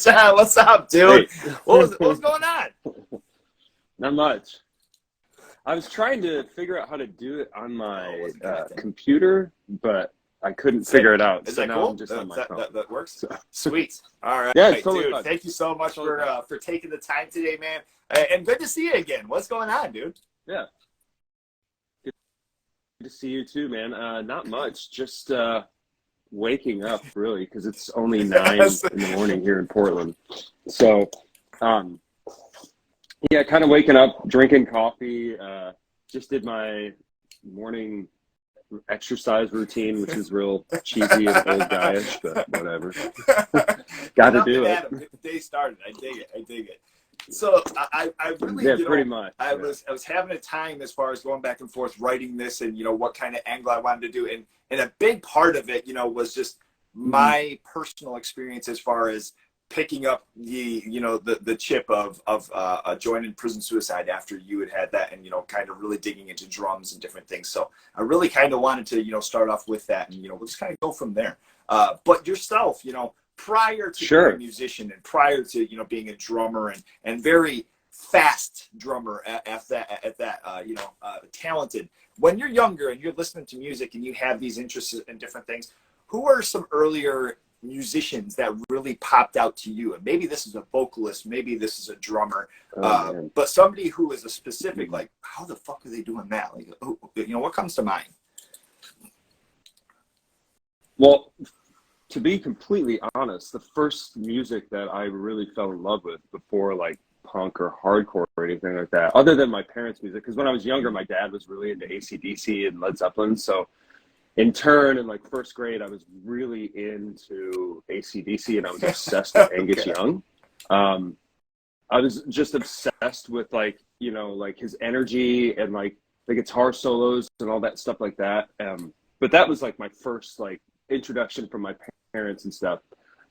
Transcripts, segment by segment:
John, what's up, dude? Hey. What was going on? Not much. I was trying to figure out how to do it on my wasn't connecting. computer, but I couldn't Sick. figure it out. Is So that now cool? I'm just on my phone. That works? So, Sweet. All right. yeah, it's totally dude, fun. thank you so much Totally fun. for taking the time today, man. And good to see you again. What's going on, dude? Yeah. Good to see you too, man. Not much. Just waking up, really, because it's only 9 in the morning here in Portland. So, yeah, kind of waking up, drinking coffee. Just did my morning exercise routine, which is real cheesy and old guyish, but whatever. Got to do it. Get the day started. I dig it. So I really, Yeah, pretty much. I was having a time as far as going back and forth writing this, and what kind of angle I wanted to do, and a big part of it, was just my personal experience as far as picking up the chip of joining prison suicide after you had that, and kind of really digging into drums and different things. So I really kind of wanted to start off with that, and we'll just kind of go from there. But yourself, prior to being a musician and prior to being a drummer and very fast drummer at that talented, when you're younger and you're listening to music and you have these interests in different things, who are some earlier musicians that really popped out to you? And maybe this is a vocalist, maybe this is a drummer, but somebody who is a specific, like, how the fuck are they doing that? Like, what comes to mind? Well, to be completely honest, the first music that I really fell in love with before like punk or hardcore or anything like that, other than my parents' music, because when I was younger, my dad was really into AC/DC and Led Zeppelin. So in turn, in like first grade, I was really into AC/DC, and I was obsessed with Angus Young. I was just obsessed with like his energy and like the guitar solos and all that stuff like that. But that was like my first like introduction from my parents and stuff.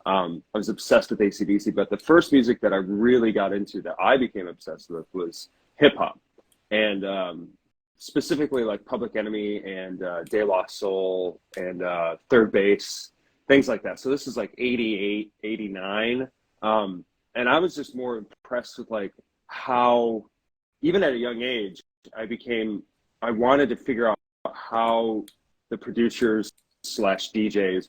I was obsessed with AC/DC, but the first music that I really got into, that I became obsessed with, was hip hop, and specifically like Public Enemy and De La Soul and Third Bass, things like that. So this is like 88, 89. And I was just more impressed with like how, even at a young age, I wanted to figure out how the producers / DJs,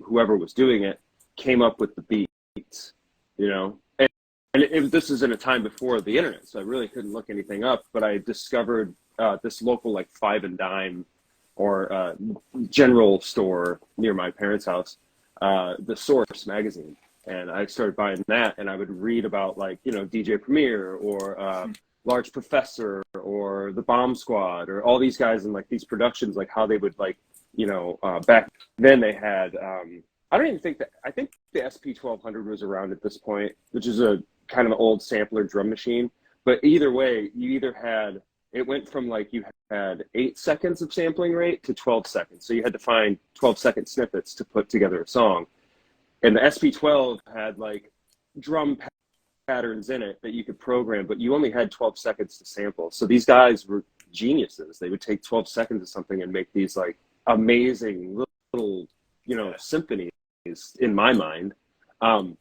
whoever was doing it, came up with the beats, and this is in a time before the internet, so I really couldn't look anything up, but I discovered this local like Five and Dime or general store near my parents' house, the Source magazine, and I started buying that, and I would read about like DJ Premier or Large Professor or the Bomb Squad or all these guys and like these productions, like how they would like back then they had I think the SP-1200 was around at this point, which is a kind of an old sampler drum machine. But either way, it went from like you had 8 seconds of sampling rate to 12 seconds. So you had to find 12-second snippets to put together a song. And the SP-12 had like drum patterns in it that you could program, but you only had 12 seconds to sample. So these guys were geniuses. They would take 12 seconds of something and make these like amazing little symphonies in my mind.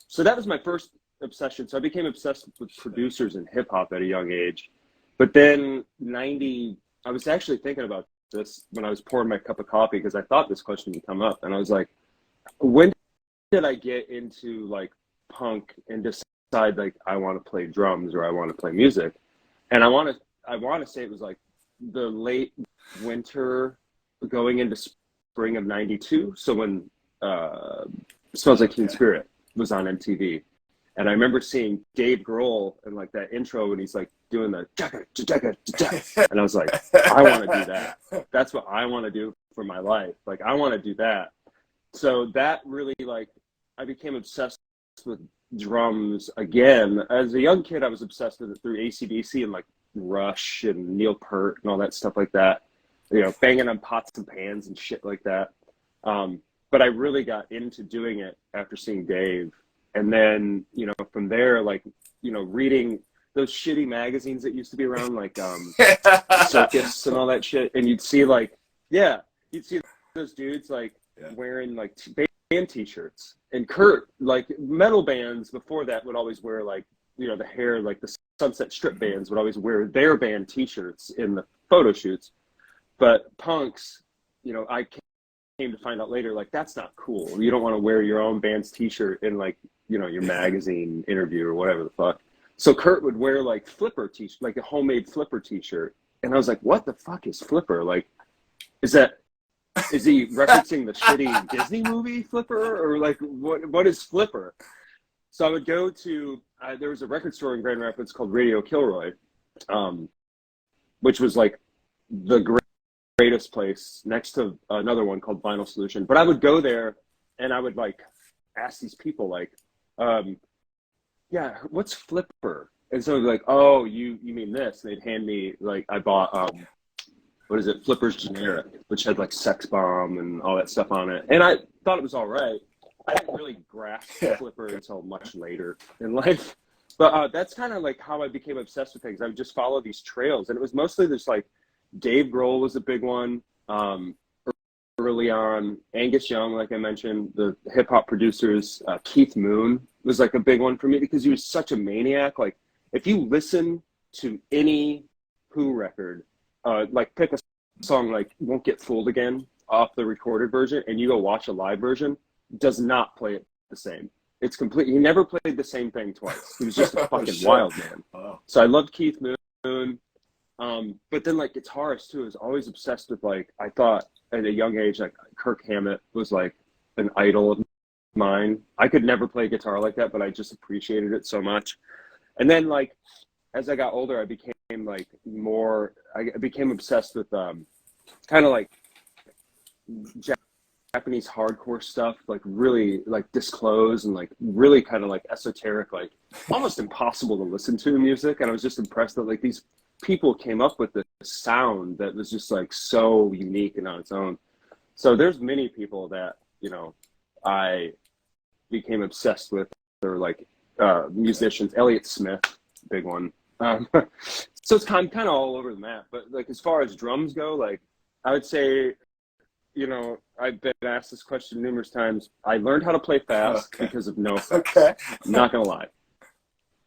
So that was my first obsession. So I became obsessed with producers in hip hop at a young age. But then I was actually thinking about this when I was pouring my cup of coffee, because I thought this question would come up, and I was like, when did I get into like punk and decide like I want to play drums or I want to play music? And I want to say it was like the late winter going into spring of '92. So when Smells Like Teen Spirit was on MTV, and I remember seeing Dave Grohl and like that intro when he's like doing the and I was like, I want to do that. That's what I want to do for my life. Like I want to do that. So that really like I became obsessed with drums again. As a young kid, I was obsessed with it through AC/DC and like Rush and Neil Peart and all that stuff like that. Banging on pots and pans and shit like that. But I really got into doing it after seeing Dave. And then, from there, like, reading those shitty magazines that used to be around, like Circus and all that shit. And you'd see like, you'd see those dudes like wearing like band t-shirts and Kurt, like metal bands before that would always wear like, you know, the hair, like the Sunset Strip bands would always wear their band t-shirts in the photo shoots. But punks, you know, I came to find out later, like that's not cool. You don't want to wear your own band's t-shirt in like, you know, your magazine interview or whatever the fuck. So Kurt would wear like Flipper t-shirt, like a homemade Flipper t-shirt. And I was like, what the fuck is Flipper? Like, is he referencing the shitty Disney movie Flipper, or like what is Flipper? So I would go to, there was a record store in Grand Rapids called Radio Kilroy, which was like the greatest place next to another one called Vinyl Solution. But I would go there and I would like ask these people like, yeah, what's Flipper? And so they'd be like, oh, you mean this? And they'd hand me, like, I bought, what is it? Flipper's Generic, which had like Sex Bomb and all that stuff on it. And I thought it was all right. I didn't really grasp Flipper until much later in life. But that's kind of like how I became obsessed with things. I would just follow these trails. And it was mostly this like, Dave Grohl was a big one. Early on, Angus Young, like I mentioned, the hip hop producers, Keith Moon was like a big one for me because he was such a maniac. Like if you listen to any Who record, like pick a song like Won't Get Fooled Again off the recorded version and you go watch a live version, does not play it the same. It's complete. He never played the same thing twice. He was just a fucking wild man. Wow. So I loved Keith Moon. But then like guitarists too, I was always obsessed with like, I thought at a young age, like Kirk Hammett was like an idol of mine. I could never play guitar like that, but I just appreciated it so much. And then like, as I got older, I became obsessed with, kind of like Japanese hardcore stuff, like really like Disclose and like really kind of like esoteric, like almost impossible to listen to music. And I was just impressed that like these people came up with this sound that was just like so unique and on its own. So there's many people that, you know, I became obsessed with, or like musicians. Elliott Smith, big one. So it's kind of all over the map. But like as far as drums go, like I would say, you know, I've been asked this question numerous times. I learned how to play fast because of no effects. Okay. I'm not gonna lie.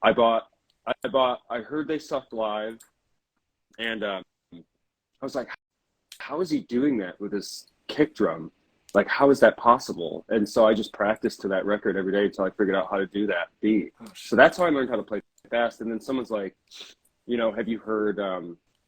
I heard they sucked live, and I was like, how is he doing that with his kick drum? Like, how is that possible? And so I just practiced to that record every day until I figured out how to do that beat. So that's how I learned how to play fast. And then someone's like, you know, have you heard,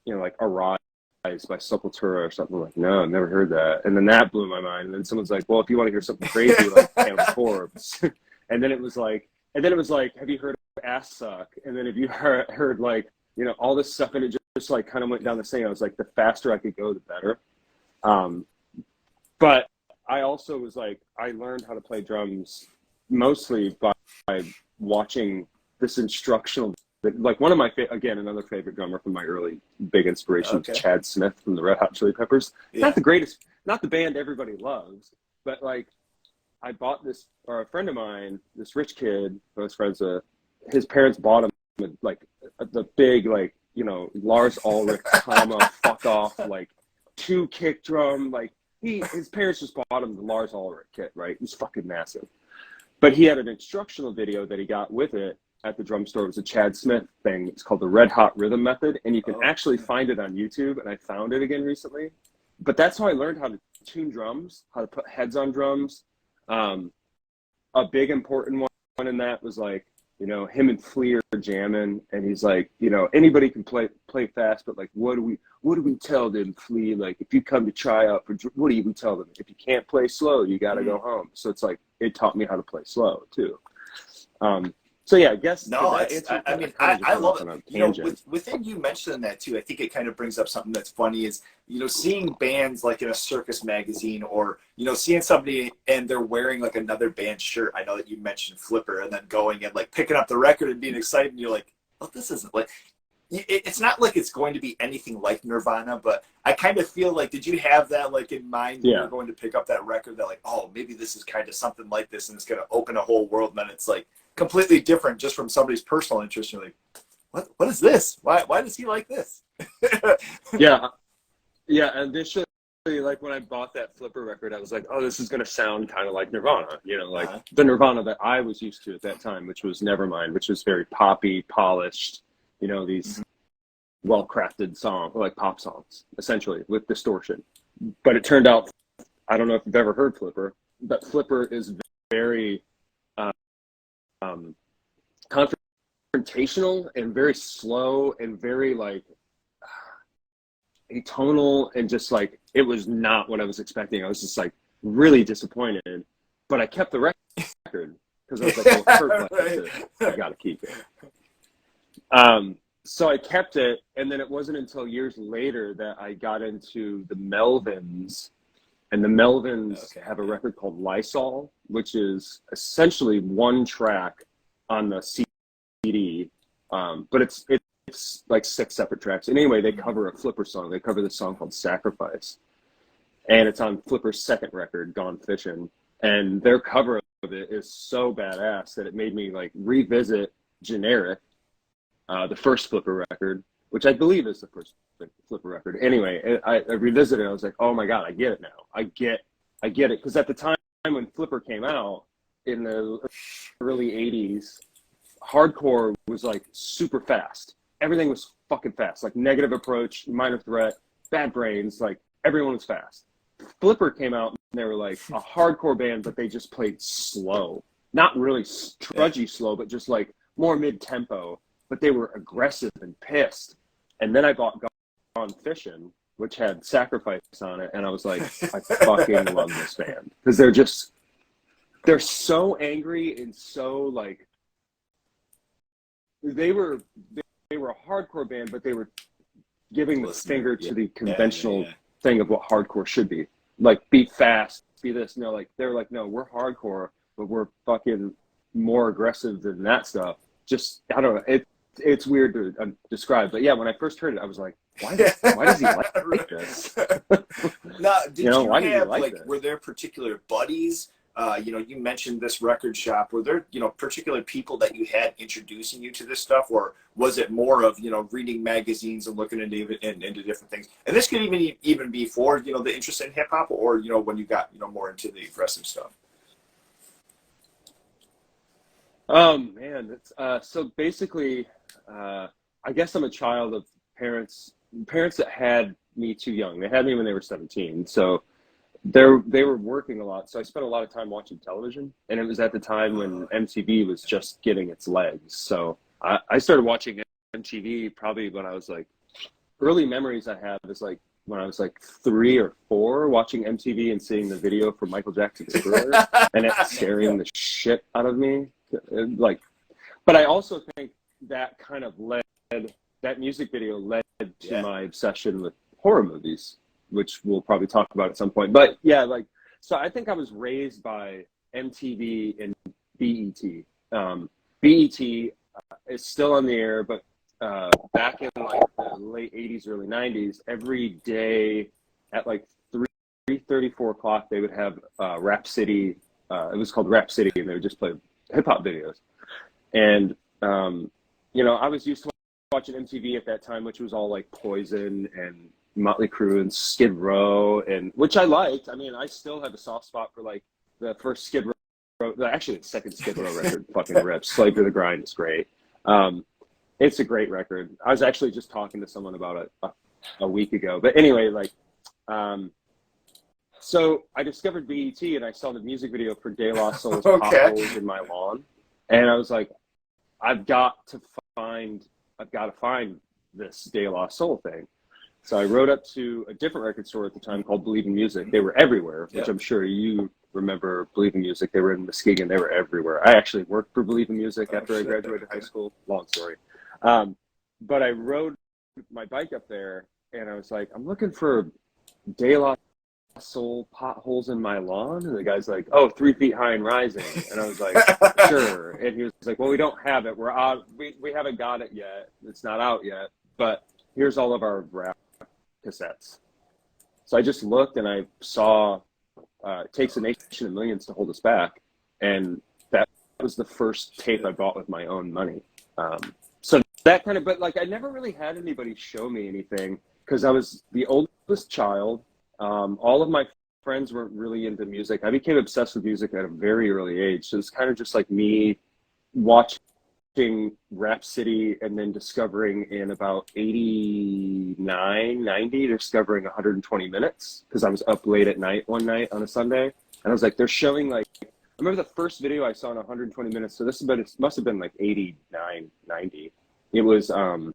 you know, like Arise by Sepultura or something? Like, no, I've never heard that. And then that blew my mind. And then someone's like, well, if you want to hear something crazy, like Cannibal Corpse. And then it was like, have you heard of Ass Suck? And then have you heard like, you know, all this stuff, and it just like kind of went down the same. I was like, the faster I could go, the better. But I also was like, I learned how to play drums mostly by watching this instructional. Like one of my, again, another favorite drummer from my early big inspiration, Chad Smith from the Red Hot Chili Peppers. Yeah. Not the greatest, not the band everybody loves, but like I bought this, or a friend of mine, this rich kid I was friends with, his parents bought him like the big, like, you know, Lars Ulrich, fuck off, like 2 kick drum, like his parents just bought him the Lars Ulrich kit, right? It was fucking massive. But he had an instructional video that he got with it at the drum store. It was a Chad Smith thing. It's called the Red Hot Rhythm Method, and you can actually find it on YouTube, and I found it again recently. But that's how I learned how to tune drums, how to put heads on drums. A big important one in that was like, you know, him and Flea are jamming, and he's like, you know, anybody can play fast, but like, what do we tell them, Flea? Like, if you come to try out for, what do we tell them? If you can't play slow, you got to go home. So it's like, it taught me how to play slow too. So yeah, I guess. No, I love it. You know, within you mentioning that too, I think it kind of brings up something that's funny is, you know, seeing bands like in a circus magazine, or, you know, seeing somebody and they're wearing like another band's shirt. I know that you mentioned Flipper, and then going and like picking up the record and being excited, and you're like, oh, this isn't like, it's not like it's going to be anything like Nirvana, but I kind of feel like, did you have that like in mind when you're going to pick up that record, that like, oh, maybe this is kind of something like this, and it's going to open a whole world, and then it's like completely different just from somebody's personal interest. You're like, what is this? Why does he like this? yeah. Initially like when I bought that Flipper record, I was like, oh, this is going to sound kind of like Nirvana, you know, like the Nirvana that I was used to at that time, which was Nevermind, which was very poppy, polished, you know, these well-crafted songs, like pop songs, essentially, with distortion. But it turned out, I don't know if you've ever heard Flipper, but Flipper is very confrontational and very slow and very like atonal, and just like it was not what I was expecting. I was just like really disappointed, but I kept the record because I was like, well, Kurt likes it, I gotta keep it. So I kept it, and then it wasn't until years later that I got into the Melvins, and the Melvins have a record called Lysol, which is essentially one track on the CD, but it's like 6 separate tracks. And anyway, they cover a Flipper song. They cover this song called Sacrifice, and it's on Flipper's second record, Gone Fishing. And their cover of it is so badass that it made me like revisit Generic, the first Flipper record, which I believe is the first Flipper record. Anyway, I revisited it. I was like, oh my God, I get it now. I get it. Because at the time when Flipper came out in the early 80s, hardcore was like super fast. Everything was fucking fast. Like Negative Approach, Minor Threat, Bad Brains, like everyone was fast. Flipper came out and they were like a hardcore band, but they just played slow. Not really trudgy slow, but just like more mid-tempo. But they were aggressive and pissed. And then I bought Gone Fishing, which had Sacrifice on it, and I was like, I fucking love this band. Because they're so angry and so like, they were a hardcore band, but they were giving the finger to the conventional thing of what hardcore should be. Like, be fast, be this. No, like, they're like, no, we're hardcore, but we're fucking more aggressive than that stuff. Just, I don't know. It's weird to describe, but yeah, when I first heard it, I was like, why does he like this? Now, did you why did he have, like this? were there particular buddies? You mentioned this record shop. Were there, particular people that you had introducing you to this stuff, or was it more of, reading magazines and looking into different things? And this could even be for, the interest in hip hop, or, when you got, more into the aggressive stuff. Oh man, so basically, I guess I'm a child of parents that had me too young. They had me when they were 17, so they were working a lot. So I spent a lot of time watching television, and it was at the time when MTV was just getting its legs. So I started watching MTV probably when I was like, early memories I have is like when I was like 3 or 4, watching MTV and seeing the video for Michael Jackson's Thriller, and it scaring the shit out of me. Like, but I also think that kind of that music video led to my obsession with horror movies, which we'll probably talk about at some point. But yeah, like, so I think I was raised by MTV and BET. BET is still on the air, but back in like the late 80s, early 90s, every day at like 3:30, 4 o'clock, they would have Rap City. It was called Rap City, and they would just play hip hop videos. And I was used to watching MTV at that time, which was all like Poison and Motley Crue and Skid Row, and which I liked. I mean, I still have a soft spot for like the first Skid Row, actually the second Skid Row record, fucking rips. Slave to the Grind is great. It's a great record. I was actually just talking to someone about it a week ago. But anyway, like, so I discovered BET, and I saw the music video for De La Soul's Potholes in My Lawn. And I was like, I've got to find this De La Soul thing. So I rode up to a different record store at the time called Believe in Music. They were everywhere, which I'm sure you remember. Believe in Music. They were in Muskegon. They were everywhere. I actually worked for Believe in Music after I graduated high school. Long story. But I rode my bike up there, and I was like, I'm looking for De La Soul Potholes in My Lawn. And the guy's like, oh, 3 Feet High and Rising. And I was like, sure. And he was like, well, we don't have it. We're out. We haven't got it yet. It's not out yet. But here's all of our rap cassettes. So I just looked, and I saw It Takes a Nation of Millions to Hold Us Back. And that was the first tape I bought with my own money. So that kind of, but like I never really had anybody show me anything because I was the oldest child. All of my friends weren't really into music. I became obsessed with music at a very early age. So it's kind of just like me watching Rap City and then discovering in about 89, 90, discovering 120 minutes because I was up late at night one night on a Sunday. And I was like, they're showing like, I remember the first video I saw in 120 minutes. So this is, but it must have been like 89, 90. It was Mojo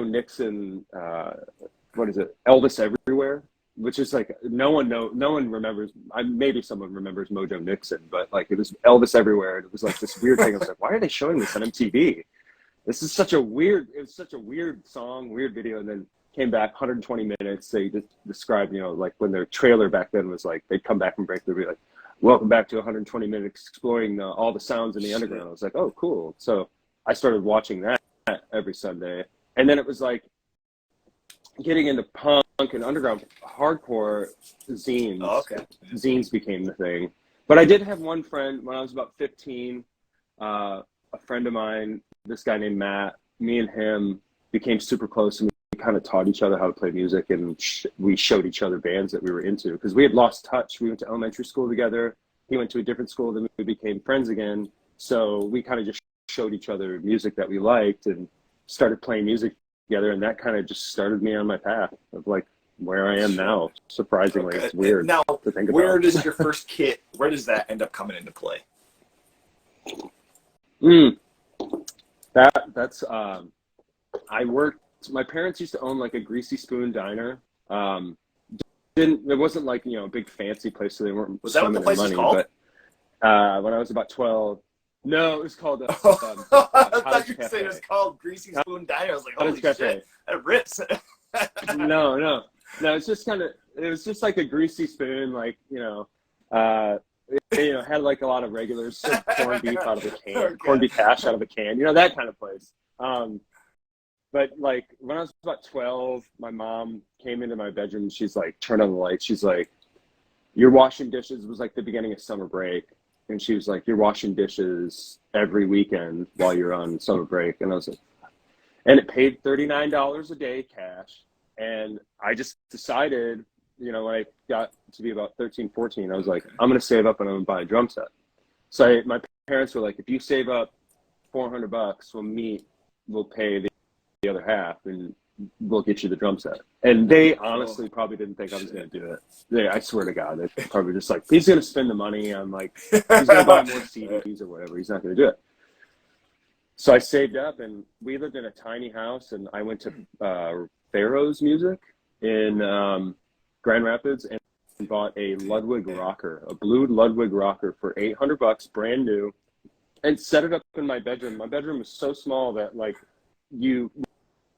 Nixon, what is it? Elvis Everywhere, which is like no one remembers. Maybe someone remembers Mojo Nixon, but like it was Elvis Everywhere. It was like this weird thing. I was like, why are they showing this on MTV? This is such a weird. It was such a weird song, weird video, and then came back 120 minutes. They just described, you know, like when their trailer back then was like they'd come back from break, they'd be like, "Welcome back to 120 minutes exploring all the sounds in the underground." I was like, "Oh, cool!" So I started watching that every Sunday, and then it was like getting into punk and underground hardcore zines. Oh, okay. Zines became the thing. But I did have one friend when I was about 15, a friend of mine, this guy named Matt, me and him became super close, and we kind of taught each other how to play music, and we showed each other bands that we were into because we had lost touch. We went to elementary school together. He went to a different school, then we became friends again. So we kind of just showed each other music that we liked and started playing music together, and that kind of just started me on my path of like where I am now. Surprisingly, Okay. it's weird Now, to think about. where does your first kit? Where does that end up coming into play? That's I worked. My parents used to own like a Greasy Spoon diner. It wasn't like, you know, a big fancy place, so they weren't Was that what the swimming in place was money. called? But when I was about 12, no, it was called I thought you were Cafe. saying it was called Greasy Spoon Diner. I was like, holy Cafe. shit, that rips. No. It's just kind of. It was just like a greasy spoon, like, you know. You know, had like a lot of regulars, so corned beef out of a can, Okay. corned beef hash out of a can, you know, that kind of place. But like when I was about 12, my mom came into my bedroom. She's like, turned on the light. She's like, "You're washing dishes." It was like the beginning of summer break, and she was like, "You're washing dishes every weekend while you're on summer break." And I was like, and it paid $39 a day cash. And I just decided, you know, when I got to be about 13, 14, I was like, I'm going to save up and I'm going to buy a drum set. So my parents were like, if you save up $400, we'll pay the other half and we'll get you the drum set. And they honestly probably didn't think I was going to do it. I swear to God, they probably just like, he's going to spend the money on like, he's going to buy more CDs or whatever. He's not going to do it. So I saved up, and we lived in a tiny house, and I went to Pharaoh's Music in Grand Rapids and bought a Ludwig rocker, a blue Ludwig rocker for $800, brand new, and set it up in my bedroom. My bedroom was so small that like you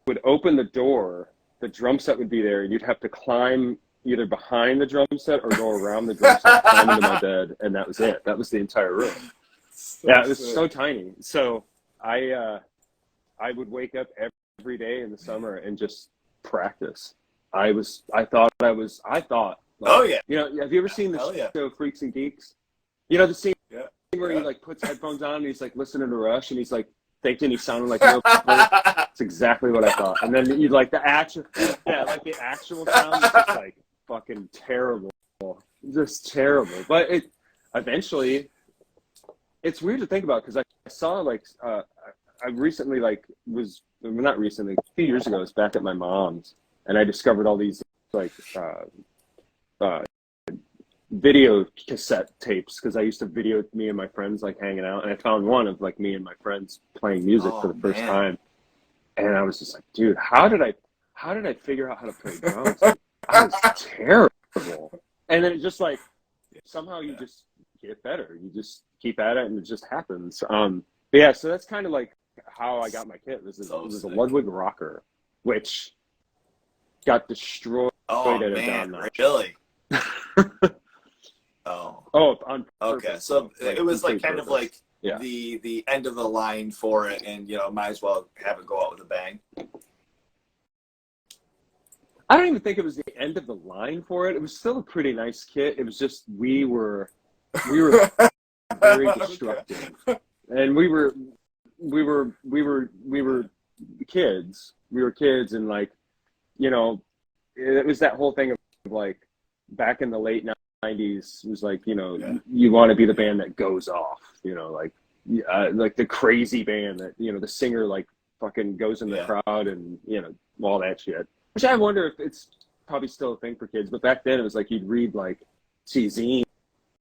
would open the door, the drum set would be there, and you'd have to climb either behind the drum set or go around the drum set, climb into my bed, and that was it. That was the entire room. Yeah, it was so tiny. So I would wake up every day in the summer and just practice. I thought like, Oh yeah. You know, have you ever seen the show Freaks and Geeks? You know the scene where he like puts headphones on and he's like listening to Rush and he's like thinking he sounded like Neil Peart? It's exactly what I thought. And then you'd like the actual sound is just like fucking terrible. Just terrible. But it eventually, it's weird to think about because I saw like I recently not recently, a few years ago, I was back at my mom's and I discovered all these like video cassette tapes because I used to video me and my friends like hanging out, and I found one of like me and my friends playing music for the first time, and I was just like, dude, how did I figure out how to play drums? I was terrible. And then it just like somehow you just get better. You just keep at it and it just happens. But yeah, so that's kind of like how I got my kit. It was a Ludwig rocker, which got destroyed at a down notch. Really? On purpose. Okay, so like, it was like kind purpose. of like Yeah. the end of the line for it, and you know, might as well have it go out with a bang. I don't even think it was the end of the line for it. It was still a pretty nice kit. It was just we were very destructive, and we were kids. We were kids, and like, you know, it was that whole thing of like back in the late 90s, it was like, you know, Yeah. you want to be the band that goes off, you know, like the crazy band that, you know, the singer like fucking goes in the crowd and, you know, all that shit. Which I wonder if it's probably still a thing for kids, but back then it was like you'd read like zines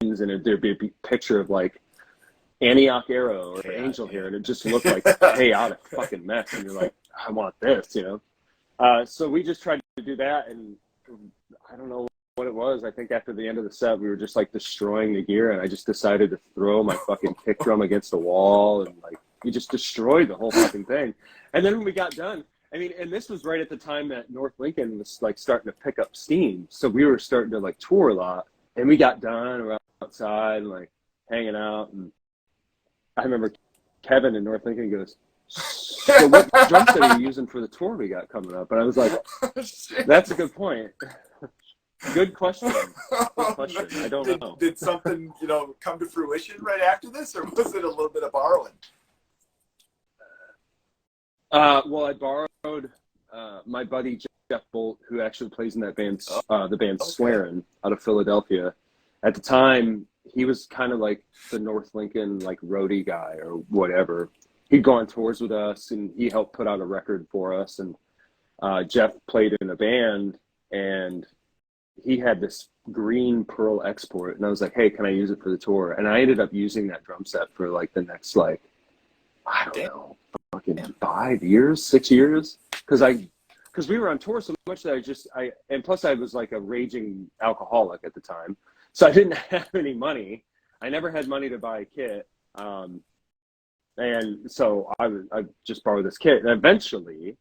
and there'd be a picture of like Antioch Arrow or Angel Hair, and it just looked like a chaotic fucking mess, and you're like, I want this, you know. So we just tried to do that, and I don't know what it was. I think after the end of the set, we were just like destroying the gear, and I just decided to throw my fucking kick drum against the wall, and like we just destroyed the whole fucking thing. And then when we got done, I mean, and this was right at the time that North Lincoln was like starting to pick up steam, so we were starting to like tour a lot, and we got done, we're outside and like hanging out, and I remember Kevin in North Lincoln goes, so what drum set are you using for the tour we got coming up? And I was like, that's a good point. Good question. Good question. I don't know. Did something, you know, come to fruition right after this, or was it a little bit of borrowing? Well, I borrowed my buddy Jeff Bolt, who actually plays in that band, the band Swearin' out of Philadelphia. At the time, he was kind of like the North Lincoln like roadie guy or whatever. He'd go on tours with us, and he helped put out a record for us. And Jeff played in a band, and he had this green Pearl Export, and I was like, hey, can I use it for the tour? And I ended up using that drum set for like the next like, I don't know, fucking 5 years, 6 years, because we were on tour so much that and plus I was like a raging alcoholic at the time, so I didn't have any money. I never had money to buy a kit, and so I just borrowed this kit, and eventually,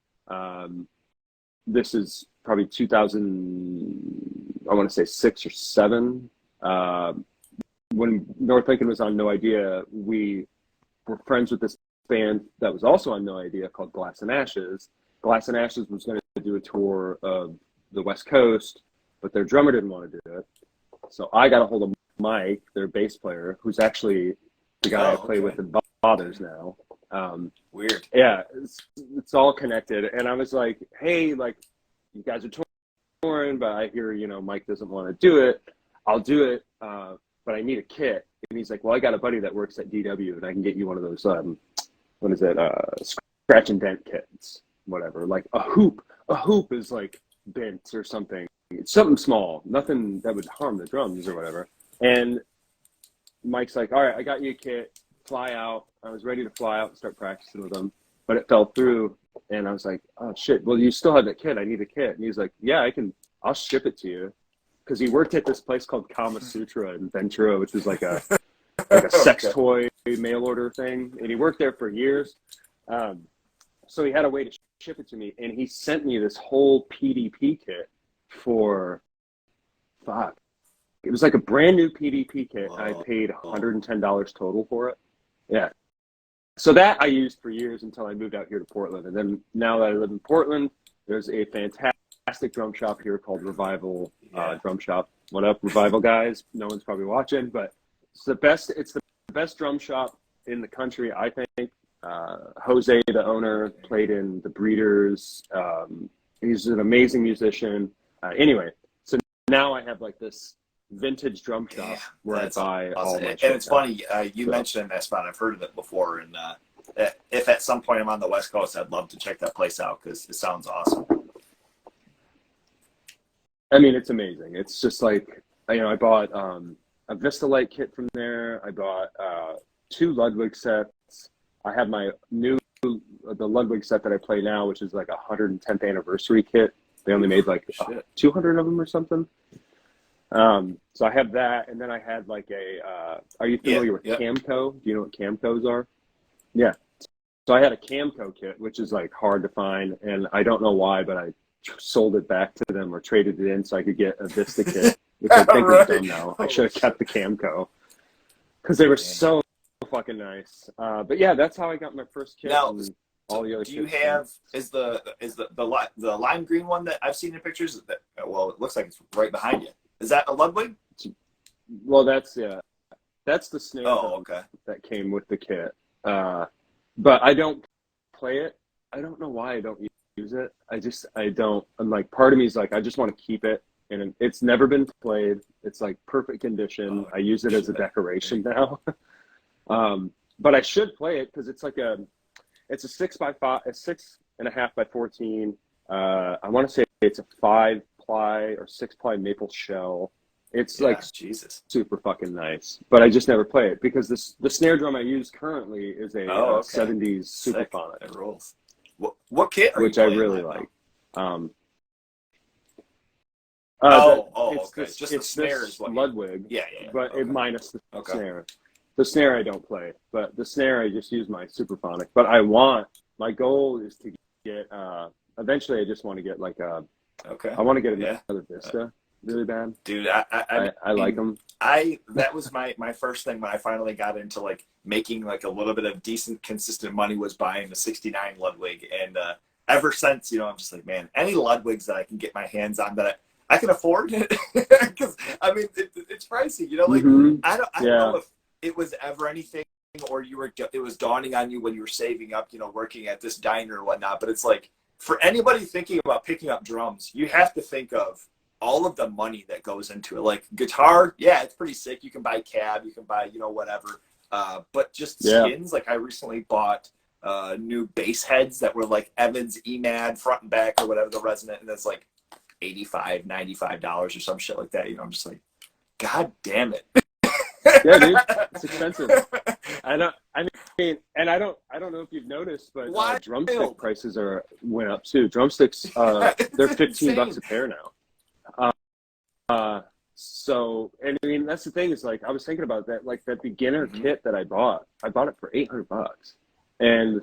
this is probably 2000, I want to say 6 or 7, when North Lincoln was on No Idea. We were friends with this band that was also on No Idea called Glass and Ashes. Glass and Ashes was going to do a tour of the West Coast, but their drummer didn't want to do it. So I got a hold of Mike, their bass player, who's actually the guy I play with in Bothers now. Weird. Yeah, it's all connected. And I was like, hey, like, you guys are touring, but I hear, you know, Mike doesn't want to do it. I'll do it, but I need a kit. And he's like, well, I got a buddy that works at DW, and I can get you one of those, what is it, scratch and dent kits, whatever. Like a hoop. A hoop is like bent or something. It's something small, nothing that would harm the drums or whatever. And Mike's like, all right, I got you a kit, fly out. I was ready to fly out and start practicing with them, but it fell through. And I was like, oh shit, well, you still have that kit. I need a kit. And he's like, yeah, I'll ship it to you. Cause he worked at this place called Kama Sutra in Ventura, which was like a sex toy mail order thing. And he worked there for years. So he had a way to ship it to me. And he sent me this whole PDP kit for, fuck. It was like a brand new PDP kit. And I paid $110 total for it. Yeah. So that I used for years until I moved out here to Portland. And then now that I live in Portland, there's a fantastic drum shop here called Revival Drum Shop. What up, Revival guys? No one's probably watching, but it's the best drum shop in the country, I think. Jose, the owner, played in The Breeders. He's an amazing musician. Anyway, so now I have like this vintage drum shop where I buy all my shit. And it's funny, you mentioned that spot. I've heard of it before, and if at some point I'm on the West Coast, I'd love to check that place out because it sounds awesome. I mean, it's amazing. It's just like, you know, I bought a Vista Light kit from there. I bought 2 Ludwig sets. I have my the Ludwig set that I play now, which is like a 110th anniversary kit. They only made like 200 of them or something. So I have that, and then I had like are you familiar with Camco? Do you know what Camcos are? Yeah. So I had a Camco kit, which is like hard to find, and I don't know why, but I sold it back to them or traded it in so I could get a Vista kit, which I think is done now. I should have kept the Camco because they were so fucking nice. But yeah, that's how I got my first kit. Now, and all the other. Do you have is the lime green one that I've seen in pictures? Well, it looks like it's right behind you. Is that a Ludwig? Well, that's the snare that came with the kit. But I don't play it. I don't know why I don't use use it. I don't. I'm like, part of me is like, I just want to keep it, and it's never been played. It's like perfect condition. Oh, I use it as a decoration now. But I should play it because it's a 6x5, a 6.5 by 14. I want to say it's a 5-ply or 6-ply maple shell. It's like Jesus, super fucking nice, but I just never play it because the snare drum I use currently is a 70s Superphonic. It rolls. What kit are which you I playing really now? like. Okay. Just the it's snare this is what Ludwig, yeah. but Okay. it minus the snare. The snare I don't play, but the snare I just use my Superphonic. But my goal is to get, eventually I just want to get like I want to get another Vista really bad. Dude, I like them. That was my first thing when I finally got into like making like a little bit of decent consistent money was buying the 69 Ludwig. And ever since, I'm just like, man, any Ludwigs that I can get my hands on that I can afford it. Because I mean it's pricey, like I don't know if it was ever anything or it was dawning on you when you were saving up, working at this diner or whatnot. But it's like for anybody thinking about picking up drums, you have to think of all of the money that goes into it. Like guitar, yeah, it's pretty sick. You can buy cab, you can buy, whatever. But just skins, like I recently bought new bass heads that were like Evans EMAD front and back or whatever the resonant, and it's like $85, $95 or some shit like that. I'm just like, God damn it. Yeah, dude, it's expensive. I don't know if you've noticed, but drumstick prices went up too. Drumsticks, they're $15 a pair now. So, and I mean, that's the thing is like, I was thinking about that, like that beginner kit that I bought it for $800. And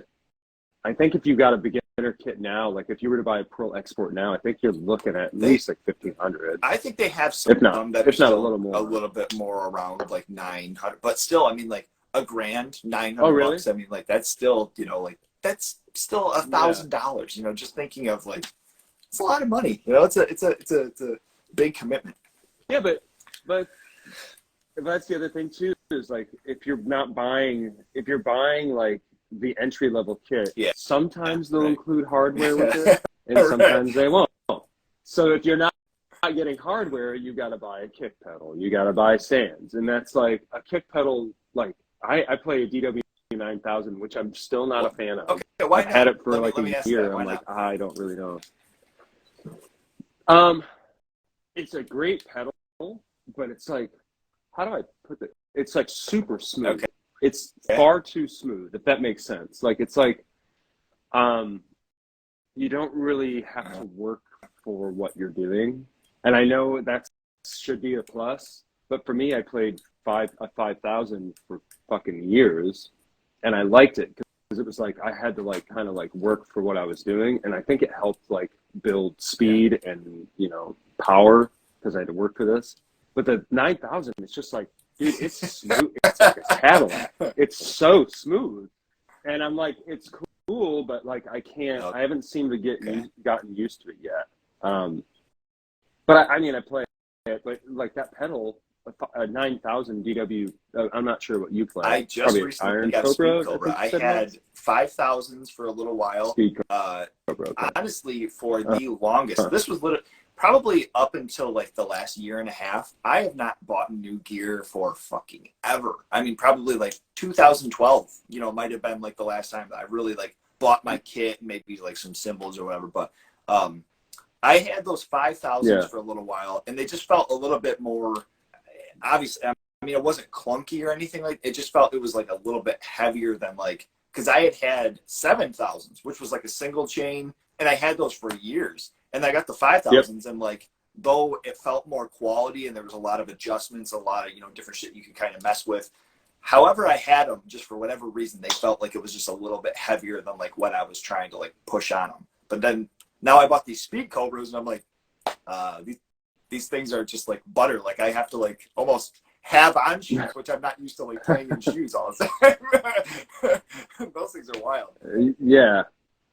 I think if you got a beginner kit now, like if you were to buy a Pearl Export now, I think you're looking at least like $1,500. I think they have some that are still a little bit more around like $900, but still, I mean, like $1,000, $900. I mean, like that's still, like that's still $1,000. Just thinking of like, it's a lot of money. It's a big commitment. Yeah, but that's the other thing too, is like if you're buying like the entry level kit, sometimes they'll include hardware with it, and sometimes they won't. So if you're not getting hardware, you got to buy a kick pedal, you got to buy stands, and that's like a kick pedal. Like I play a DW 9000, which I'm still not a fan of. Okay, why I've not? had it for like a year. I'm like, I don't really know. It's a great pedal, but it's like, how do I put it? It's like super smooth. Okay. It's far too smooth, if that makes sense. Like it's like, you don't really have to work for what you're doing. And I know that should be a plus, but for me, I played a 5000 for fucking years, and I liked it because it was like I had to like kind of like work for what I was doing, and I think it helped like build speed and power because I had to work for this. But the 9000, it's just like, dude, it's smooth. It's like a Cadillac. It's so smooth, and I'm like, it's cool, but like I haven't seemed to gotten used to it yet. But I mean, I play it, but like that pedal, a 9000 DW. I'm not sure what you play. I just recently got a Speed Cobra. I had 5000s for a little while. Speed Cobra, okay. Honestly, for the longest, this was probably up until like the last year and a half. I have not bought new gear for fucking ever. I mean, probably like 2012. Might have been like the last time that I really like bought my kit, maybe like some cymbals or whatever. But I had those 5000s for a little while, and they just felt a little bit more. Obviously, I mean, it wasn't clunky or anything like. It just felt it was like a little bit heavier than like, because I had 7000s, which was like a single chain, and I had those for years. And I got the 5000s, and like, though it felt more quality, and there was a lot of adjustments, a lot of different shit you could kind of mess with. However, I had them, just for whatever reason, they felt like it was just a little bit heavier than like what I was trying to like push on them. But then now I bought these Speed Cobras, and I'm like, these things are just like butter. Like I have to like almost have on shoes, which I'm not used to like playing in shoes all the time. Those things are wild. Yeah.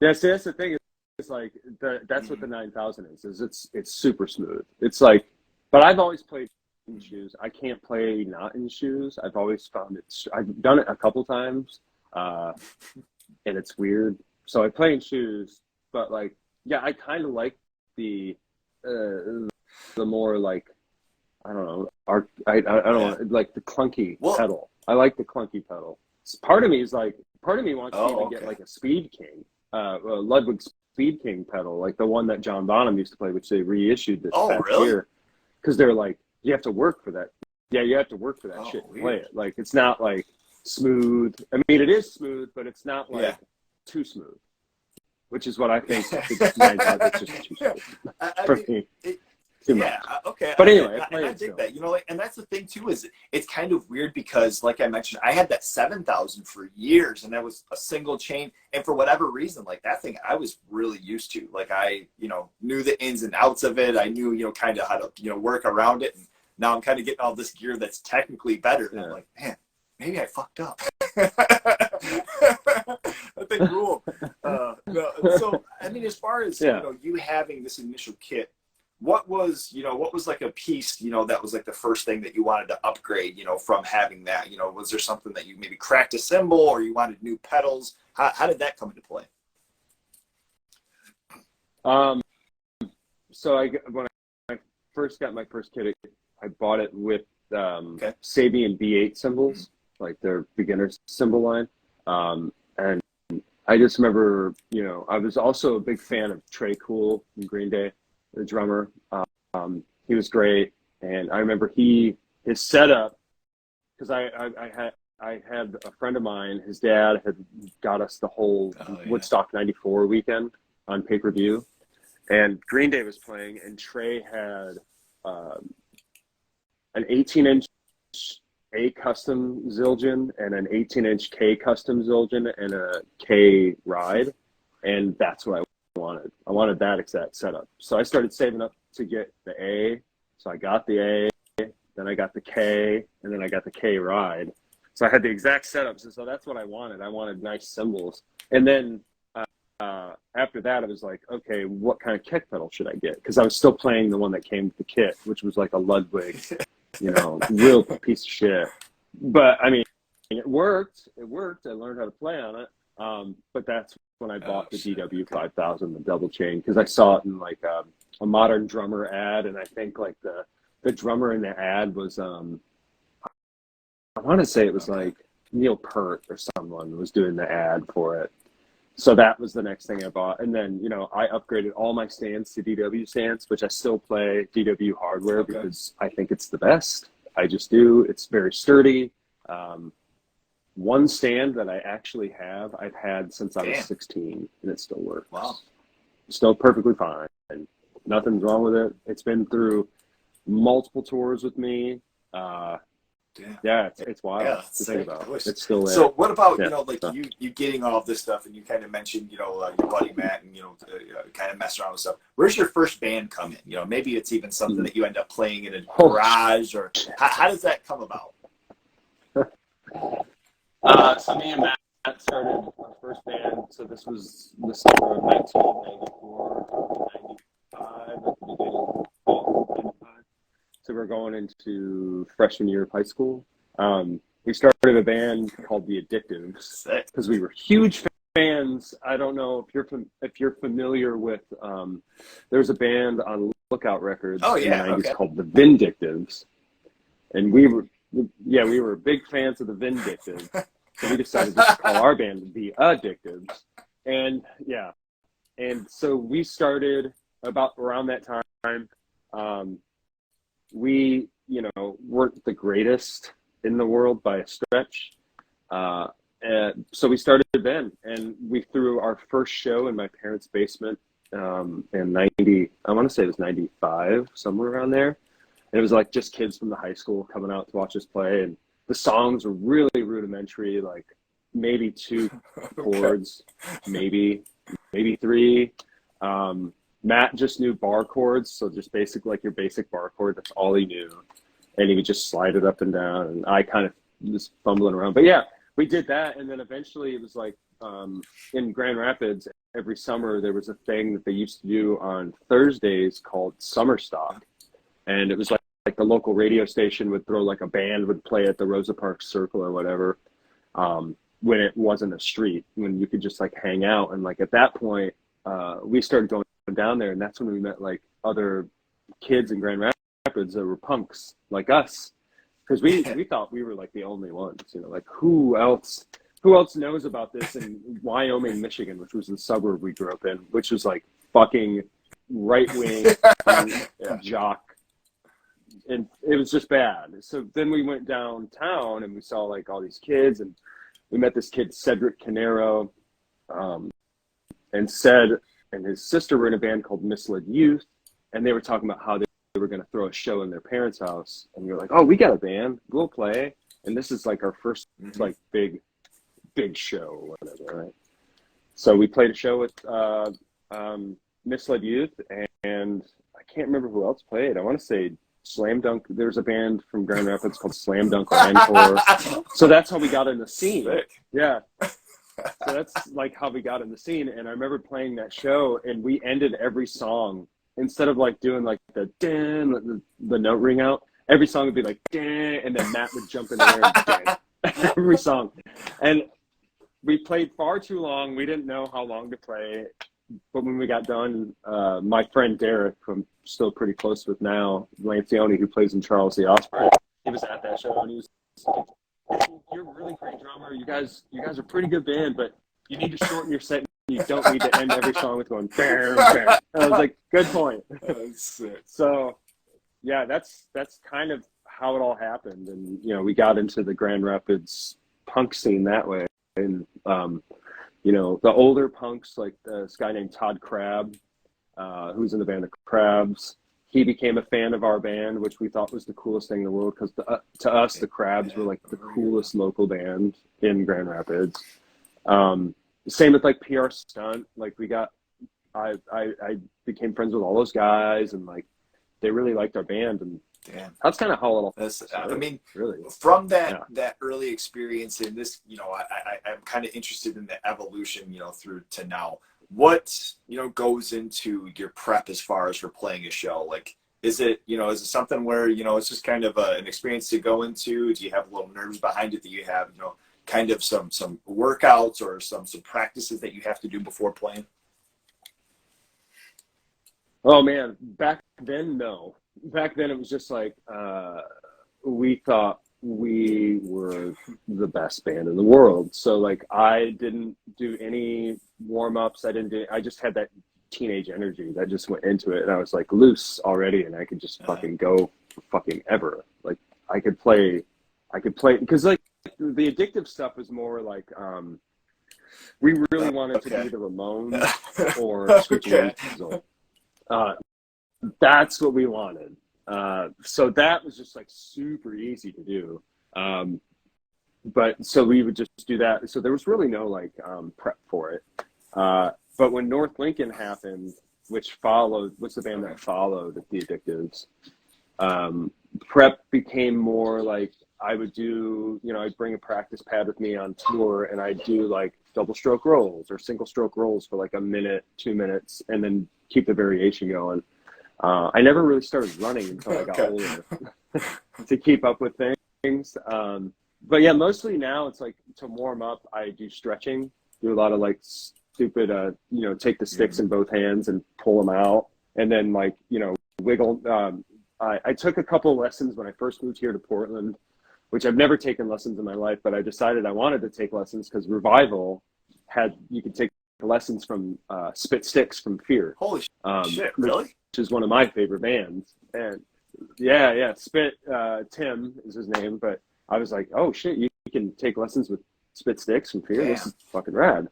See, that's the thing. It's like that's what the 9000 is it's super smooth. It's like, but I've always played in shoes. I can't play not in shoes. I've always found I've done it a couple times, and it's weird. So I play in shoes, but like yeah, I kind of like the more like, I don't know, I don't Yeah. want like the clunky Well, pedal. I like the clunky pedal. Part of me is like, part of me wants to oh, even get okay. like a Speed King, a Ludwig Speed King pedal, like the one that John Bonham used to play, which they reissued this Oh, past really? year, because they're like, you have to work for that. Yeah, you have to work for that Oh, shit to play weird. it. Like, it's not like smooth. I mean, it is smooth, but it's not Yeah. like too smooth, which is what I think. It's 9 times. It's just too smooth I for mean, me. it, Too yeah, much. okay, But anyway, I and play I it dig still. that. You know, like, and that's the thing too is it's kind of weird because, like I mentioned, I had that 7,000 for years, and that was a single chain. And for whatever reason, like that thing, I was really used to. Like I, knew the ins and outs of it. I knew, kind of how to, work around it. And now I'm kind of getting all this gear that's technically better. And I'm like, man, maybe I fucked up. That thing ruled. No, so I mean, as far as Yeah. you having this initial kit, what was like a piece, that was like the first thing that you wanted to upgrade, from having that? Was there something that you maybe cracked a cymbal, or you wanted new pedals? How did that come into play? So when I first got my first kit, I bought it with Okay. Sabian B8 cymbals, like their beginner cymbal line. And I just remember, I was also a big fan of Trey Cool from Green Day, the drummer. He was great, and I remember his setup, because I had a friend of mine. His dad had got us the whole Woodstock '94 weekend on pay-per-view, and Green Day was playing, and Trey had an 18-inch A custom Zildjian and an 18-inch K custom Zildjian and a K ride, and that's what I wanted. I wanted that exact setup. So I started saving up to get the A. So I got the A, then I got the K, and then I got the K ride. So I had the exact setups, and so that's what I wanted. I wanted nice cymbals. And then after that, I was like, okay, what kind of kick pedal should I get? Because I was still playing the one that came with the kit, which was like a Ludwig, real piece of shit. But I mean, it worked. I learned how to play on it. But that's when I bought the DW 5000, the double chain, because I saw it in like a Modern Drummer ad, and I think like the drummer in the ad was I want to say it was like Neil Peart or someone was doing the ad for it. So that was the next thing I bought. And then, I upgraded all my stands to DW stands, which I still play DW hardware because I think it's the best. I just do. It's very sturdy. One stand that I actually have, I've had since I was 16, and it still works. Wow. Still perfectly fine. Nothing's wrong with it. It's been through multiple tours with me. Yeah, it's wild to think about. It's still there. So what about, like you getting all of this stuff, and you kind of mentioned, your buddy Matt, and, kind of mess around with stuff. Where's your first band come in? Maybe it's even something that you end up playing in a garage, or how does that come about? So me and Matt started our first band. So this was the summer of 1994, 95, at the beginning of 95. So we're going into freshman year of high school. We started a band called The Addictives because we were huge fans. I don't know if you're familiar with. There's a band on Lookout Records in the '90s called The Vindictives, and we were big fans of The Vindictives. So we decided to call our band The Addictives, and so we started about around that time. We, weren't the greatest in the world by a stretch. And so we started then, and we threw our first show in my parents' basement in 90, I want to say it was 95, somewhere around there. And it was like just kids from the high school coming out to watch us play. And the songs were really rudimentary, like maybe 2 chords, maybe 3. Matt just knew bar chords, so just basically like your basic bar chord, that's all he knew. And he would just slide it up and down, and I kind of was fumbling around. But yeah, we did that, and then eventually it was like in Grand Rapids, every summer there was a thing that they used to do on Thursdays called Summer Stock. And it was like the local radio station would throw like a band would play at the Rosa Parks Circle or whatever, when it wasn't a street, when you could just like hang out. And like at that point, we started going down there, and that's when we met like other kids in Grand Rapids that were punks like us, because we thought we were like the only ones, you know, like who else knows about this in Wyoming, Michigan, which was the suburb we grew up in, which was like fucking right wing jock, and it was just bad. So then we went downtown and we saw like all these kids, and we met this kid Cedric Canero, and Ced and his sister were in a band called Misled Youth, and they were talking about how they were going to throw a show in their parents' house, and we were like, oh, we got a band, we'll play. And this is like our first like big show or whatever, right? So we played a show with Misled Youth, and I can't remember who else played. I want to say Slam Dunk. There's a band from Grand Rapids called Slam Dunk Encore. So that's how we got in the scene. Sick. Yeah. So that's like how we got in the scene. And I remember playing that show, and we ended every song, instead of like doing like the note ring out, every song would be like, and then Matt would jump in there and every song. And we played far too long. We didn't know how long to play. But when we got done, my friend Derek, who I'm still pretty close with now, Lancioni, who plays in Charles the Osprey, he was at that show, and he was like, you're a really great drummer. You guys are a pretty good band, but you need to shorten your set. You don't need to end every song with going bam, bam. And I was like, good point. That's sick. So yeah, that's kind of how it all happened. And, you know, we got into the Grand Rapids punk scene that way. And, you know, the older punks, like this guy named Todd Crabb, who's in the band The Crabs, he became a fan of our band, which we thought was the coolest thing in the world, because to us, the Crabs were like the coolest local band in Grand Rapids. Same with like PR Stunt. Like I became friends with all those guys, and like they really liked our band, and damn, that's kind of how it all. I mean, really from that early experience in this, you know, I'm kind of interested in the evolution, you know, through to now. What, you know, goes into your prep as far as for playing a show? Like, is it something where, you know, it's just kind of an experience to go into? Do you have a little nerves behind it? Do you have, you know, kind of some workouts or some practices that you have to do before playing? Oh man, back then, no. Back then it was just like, we thought we were the best band in the world. So like I didn't do any warm-ups. I just had that teenage energy that just went into it, and I was like loose already, and I could just fucking go for fucking ever. Like I could play because like the addictive stuff was more like we really wanted to be the Ramones or Screeching Weasel. That's what we wanted. So that was just like super easy to do. But so we would just do that. So there was really no like prep for it. But when North Lincoln happened, which followed, what's the band that followed the Addictives? Prep became more like I would do, you know, I'd bring a practice pad with me on tour, and I'd do like double stroke rolls or single stroke rolls for like a minute, 2 minutes, and then keep the variation going. I never really started running until I got older to keep up with things. But yeah, mostly now it's like to warm up, I do stretching, do a lot of like stupid, you know, take the sticks in both hands and pull them out. And then like, you know, wiggle. I took a couple lessons when I first moved here to Portland, which I've never taken lessons in my life, but I decided I wanted to take lessons because Revival you could take lessons from Spit Sticks from Fear. Holy shit, really? Which is one of my favorite bands. And yeah, Spit, Tim is his name, but I was like, oh shit, you can take lessons with Spit Sticks from Fear. Damn. This is fucking rad.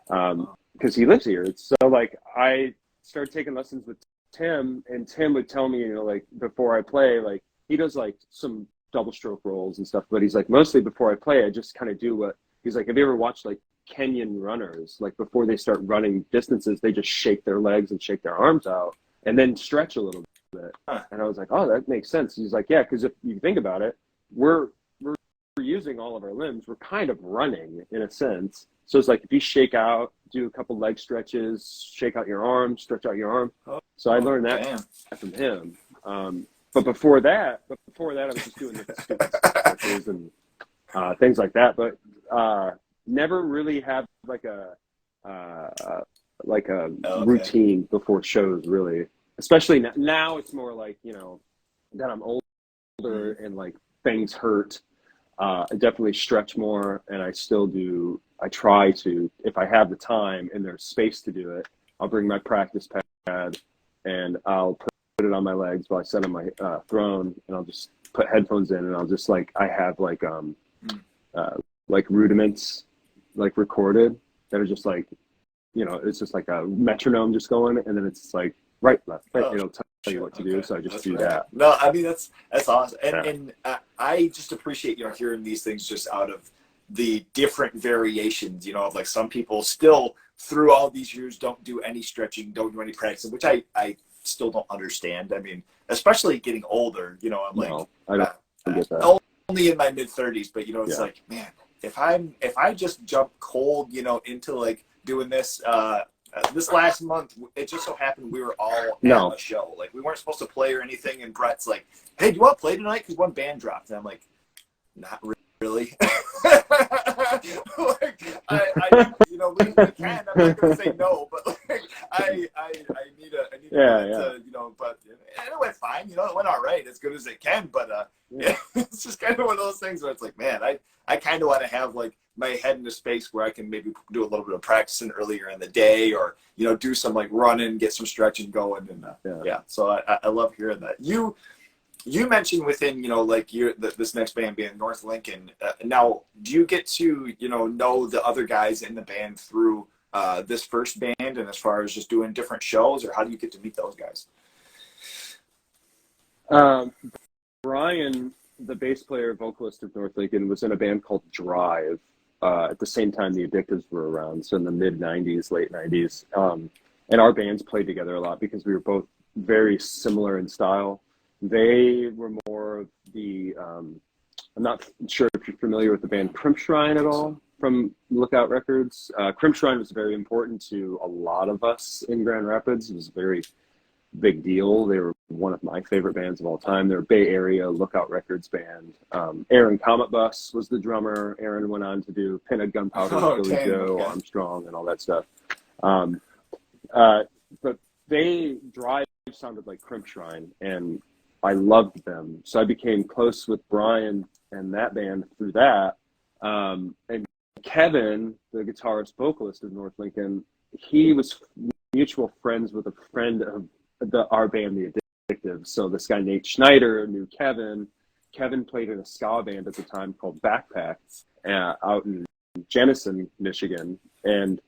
Because he lives here. So like I started taking lessons with Tim, and Tim would tell me, you know, like before I play, like he does like some double stroke rolls and stuff, but he's like, mostly before I play, I just kind of do what he's like, have you ever watched like Kenyan runners? Like before they start running distances, they just shake their legs and shake their arms out and then stretch a little bit. And I was like, oh, that makes sense. He's like, yeah, because if you think about it, we're using all of our limbs. We're kind of running in a sense. So it's like if you shake out, do a couple leg stretches, shake out your arm, stretch out your arm. So I learned that from him. But before that, I was just doing the stupid stretches and things like that. But never really had like a like a Okay. routine before shows, really. Especially now it's more like, you know, that I'm older and like things hurt. I definitely stretch more, and I still do. I try to, if I have the time and there's space to do it, I'll bring my practice pad and I'll put it on my legs while I sit on my throne, and I'll just put headphones in, and I'll just like, I have like rudiments like recorded that are just like, you know, it's just like a metronome just going, and then it's just like right, left, right. Oh, It'll tell you what to do. So I just do right. that. No, I mean that's awesome, Yeah. and I just appreciate hearing these things just out of the different variations. You know, of like some people still through all these years don't do any stretching, don't do any practicing, which I still don't understand. I mean, especially getting older. You know, I'm like, No, I don't get that. only in my mid-30s, but you know, it's like, man, if I just jump cold, you know, into like doing this. This last month, it just so happened we were all at a show. Like, we weren't supposed to play or anything, and Brett's like, hey, do you want to play tonight? Because one band dropped. And I'm like, not really. Like, I you know, we can. I'm not going to say no, but like, I need to, you know, but and it went fine. You know, it went all right, as good as it can. But it's just kind of one of those things where it's like, man, I kind of want to have like my head in a space where I can maybe do a little bit of practicing earlier in the day, or, you know, do some like running, get some stretching going. And so I love hearing that. You mentioned within, you know, like this next band being North Lincoln. Now, do you get to, you know the other guys in the band through this first band, and as far as just doing different shows, or how do you get to meet those guys? Brian, the bass player, vocalist of North Lincoln, was in a band called Drive at the same time the Addictives were around, so in the mid-90s, late 90s. And our bands played together a lot because we were both very similar in style. They were more of the, I'm not sure if you're familiar with the band Crimpshrine at all from Lookout Records. Crimpshrine was very important to a lot of us in Grand Rapids. It was a very big deal. They were one of my favorite bands of all time. They're a Bay Area Lookout Records band. Aaron Comet Bus was the drummer. Aaron went on to do Pinhead Gunpowder with Billy Joe, Armstrong, and all that stuff. But Drive sounded like Crimpshrine, and I loved them. So I became close with Brian and that band through that. And Kevin, the guitarist vocalist of North Lincoln, he was mutual friends with a friend of our band, The Addictives. So this guy, Nate Schneider, knew Kevin. Kevin played in a ska band at the time called Backpacks out in Jenison, Michigan. And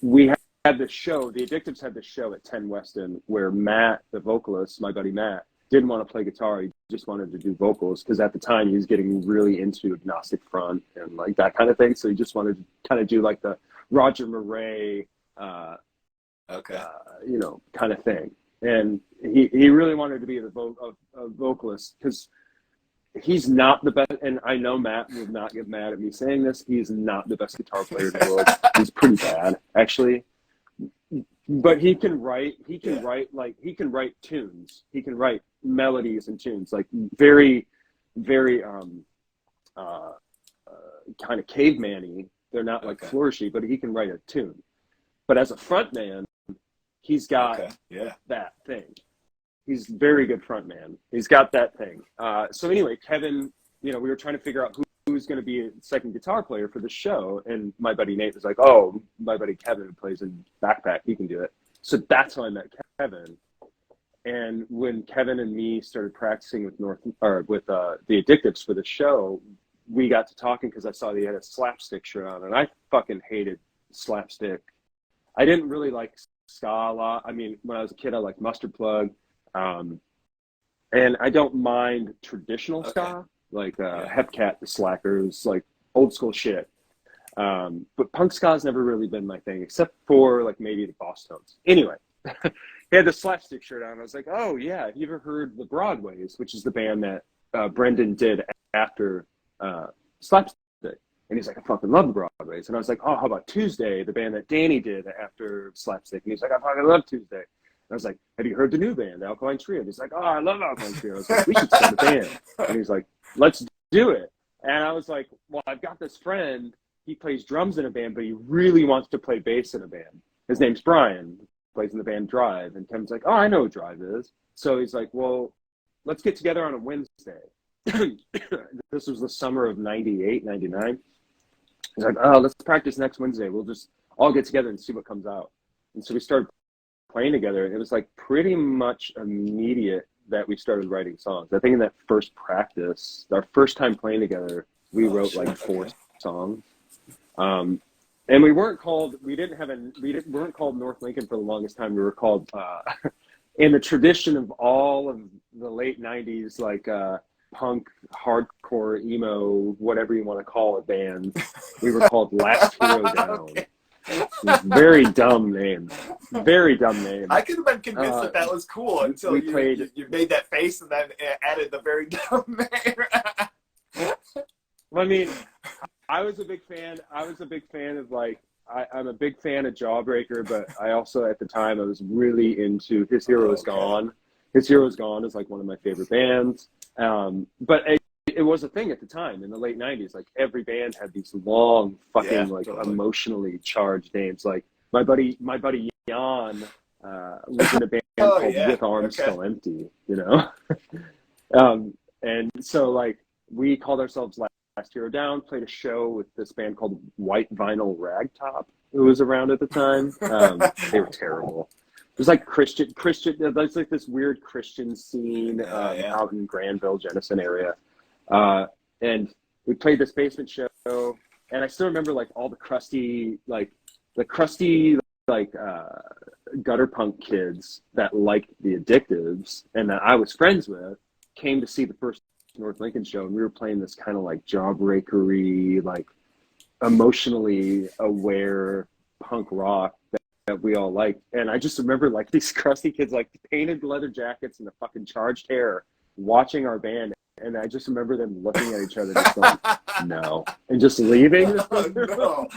we had this show, The Addictives had this show at 10 Weston where Matt, the vocalist, my buddy Matt, didn't want to play guitar. He just wanted to do vocals because at the time he was getting really into Agnostic Front and like that kind of thing. So he just wanted to kind of do like the Roger Murray, you know, kind of thing. And he really wanted to be a vocalist because he's not the best. And I know Matt will not get mad at me saying this. He's not the best guitar player in the world. He's pretty bad, actually. But he can write tunes. He can write melodies and tunes, like very, very kind of caveman-y. They're not like flourishy, but he can write a tune. But as a frontman, he's got that thing. He's a very good frontman. He's got that thing. So anyway, Kevin, you know, we were trying to figure out who's going to be a second guitar player for the show. And my buddy Nate was like, oh, my buddy Kevin who plays in Backpack, he can do it. So that's how I met Kevin. And when Kevin and me started practicing with the Addictives for the show, we got to talking because I saw he had a slapstick shirt on, and I fucking hated slapstick. I didn't really like ska a lot. I mean, when I was a kid, I liked Mustard Plug. And I don't mind traditional ska, like Hepcat, the Slackers, like old school shit. But punk ska's never really been my thing, except for like maybe the Boss Tones. Anyway, he had the slapstick shirt on. I was like, oh yeah, have you ever heard the Broadways, which is the band that Brendan did after Slapstick? And he's like, I fucking love the Broadways. And I was like, oh, how about Tuesday, the band that Danny did after Slapstick? And he's like, I fucking love Tuesday. And I was like, have you heard the new band, Alkaline Trio? And he's like, oh, I love Alkaline Trio. I was like, we should start a band. And he's like, let's do it. And I was like, well, I've got this friend. He plays drums in a band, but he really wants to play bass in a band. his name's Brian, plays in the band Drive. And Kevin's like, oh, I know what Drive is. So he's like, well, let's get together on a Wednesday. This was the summer of 98, 99. He's like, oh, let's practice next Wednesday. We'll just all get together and see what comes out. And so we started playing together, and it was like pretty much immediate that we started writing songs. I think in that first practice, our first time playing together, we wrote like 4 songs. And we weren't called North Lincoln for the longest time. We were called, in the tradition of all of the late 90s, like punk, hardcore, emo, whatever you want to call it, bands, we were called Last Hero Down. Okay. Very dumb name. Very dumm name. I could have been convinced that was cool until you made that face and then added the very dumb name. I mean, I was a big fan of like, I'm a big fan of Jawbreaker, but I also, at the time, I was really into His Hero Is Gone. His Hero Is Gone is like one of my favorite bands. But it was a thing at the time in the late 90s. Like every band had these long fucking emotionally charged names. Like my buddy Jan was in a band called With Arms Still Empty, you know? And so like we called ourselves Last Hero Down, played a show with this band called White Vinyl Ragtop, who was around at the time. They were terrible. It was like Christian. There's like this weird Christian scene out in Granville, Jenison area. And we played this basement show, and I still remember like all the crusty gutter punk kids that liked the Addictives and that I was friends with came to see the first North Lincoln show, and we were playing this kind of like Jawbreakery, like emotionally aware punk rock that we all liked. And I just remember like these crusty kids, like painted leather jackets and the fucking charged hair, watching our band. And I just remember them looking at each other, just like, no, and just leaving. Oh,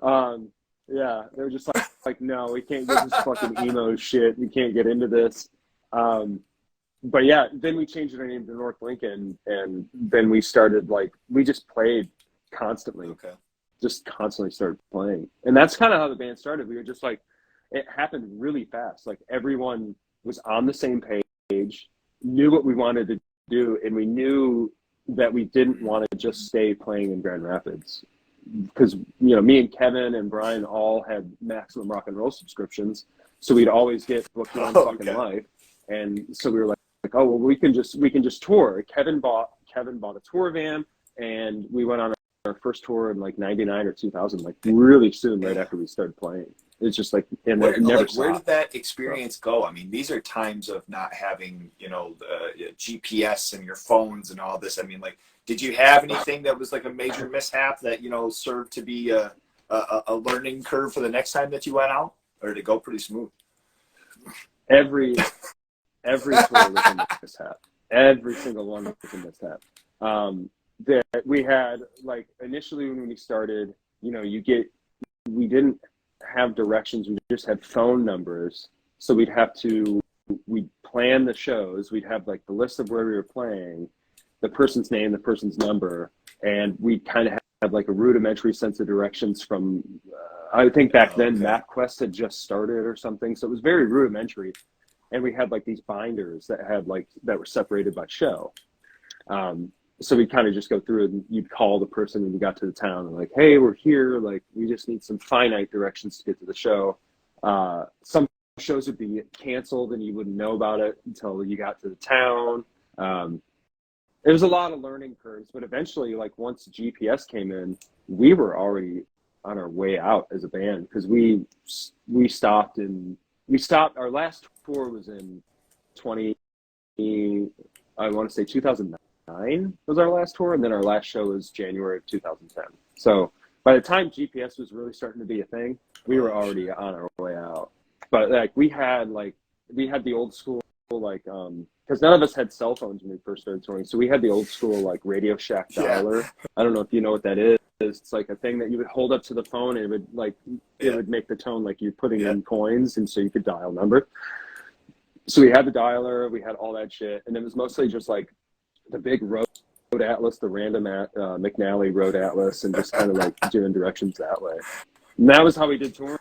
no. Yeah, they were just like, no, we can't get this fucking emo shit. We can't get into this. But yeah, then we changed our name to North Lincoln, and then we started we just played constantly. Okay. Just constantly started playing, and that's kind of how the band started. We were just like, it happened really fast. Like everyone was on the same page, knew what we wanted to do, and we knew that we didn't want to just stay playing in Grand Rapids, because me and Kevin and Brian all had Maximum Rock and Roll subscriptions, so we'd always get booked on fucking life. And so we were like, oh well, we can just tour. Kevin bought a tour van, and we went on our first tour in like 99 or 2000, like really soon right after we started playing. It's just like, and it never stopped. Where did that experience go? I mean, these are times of not having, the GPS and your phones and all this. I mean, like, did you have anything that was like a major mishap that, served to be a learning curve for the next time that you went out? Or did it go pretty smooth? Every tour was a mishap. Every single one was a mishap. That we had, like, initially when we started, we didn't have directions, we just had phone numbers. So we'd plan the shows, we'd have like the list of where we were playing, the person's name, the person's number, and we kind of had like a rudimentary sense of directions from, I think back then MapQuest had just started or something. So it was very rudimentary. And we had like these binders that were separated by show. So we kind of just go through it, and you'd call the person when you got to the town and like, hey, we're here. Like, we just need some finite directions to get to the show. Some shows would be canceled and you wouldn't know about it until you got to the town. It was a lot of learning curves, but eventually, like, once GPS came in, we were already on our way out as a band, because we stopped. Our last tour was in 2009 was our last tour, and then our last show was January of 2010. So by the time GPS was really starting to be a thing, we were already on our way out. But like we had the old school, like, because none of us had cell phones when we first started touring, so we had the old school like Radio Shack dialer. I don't know if you know what that is. It's like a thing that you would hold up to the phone, and it would make the tone like you're putting in coins, and so you could dial number. So we had the dialer, we had all that shit, and it was mostly just like the big road atlas, the random McNally road atlas, and just kind of like doing directions that way. And that was how we did touring.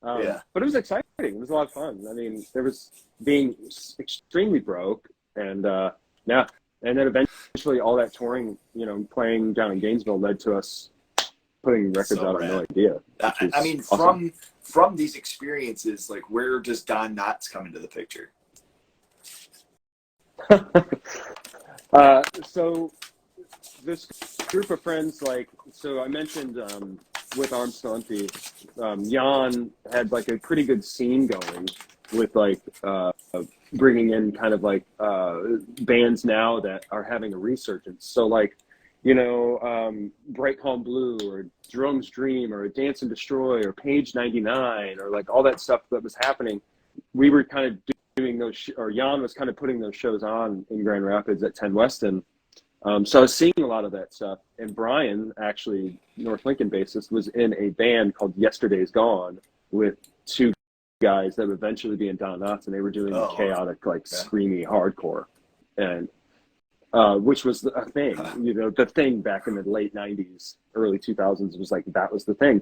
Yeah. But it was exciting. It was a lot of fun. I mean, there was being extremely broke, and yeah, and then eventually all that touring, you know, playing down in Gainesville led to us putting records out on No Idea. I mean, awesome. from these experiences, like, where does Don Knotts come into the picture? So this group of friends, like, so I mentioned with Arms Still Empty, Jan had like a pretty good scene going with like bringing in kind of like bands now that are having a resurgence. So like, you know, Bright Calm Blue or Jerome's Dream or Dance and Destroy or Page 99 or like all that stuff that was happening. We were kind of doing those, or Jan was kind of putting those shows on in Grand Rapids at 10 Weston. So I was seeing a lot of that stuff. And Brian, actually, North Lincoln bassist, was in a band called Yesterday's Gone with two guys that would eventually be in Don Knotts, and they were doing chaotic, like screamy hardcore, and which was a thing. You know, the thing back in the late 90s, early 2000s was like, that was the thing.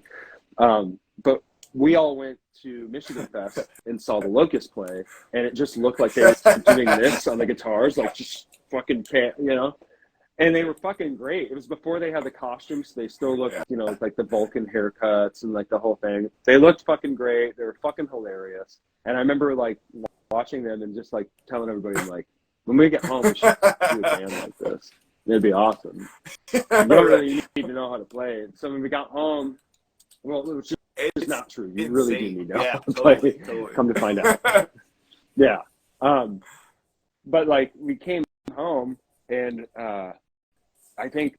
But we all went to Michigan Fest and saw the Locust play, and it just looked like they were doing this on the guitars, like just fucking you know. And they were fucking great. It was before they had the costumes. So they still looked, you know, like the Vulcan haircuts and like the whole thing. They looked fucking great. They were fucking hilarious. And I remember like watching them and just like telling everybody, like, when we get home, we should do a band like this. It'd be awesome. You don't really need to know how to play it. So when we got home, well, it was just not true. You really do need to know how to play. Totally. Come to find out. Yeah. But like we came home and I think,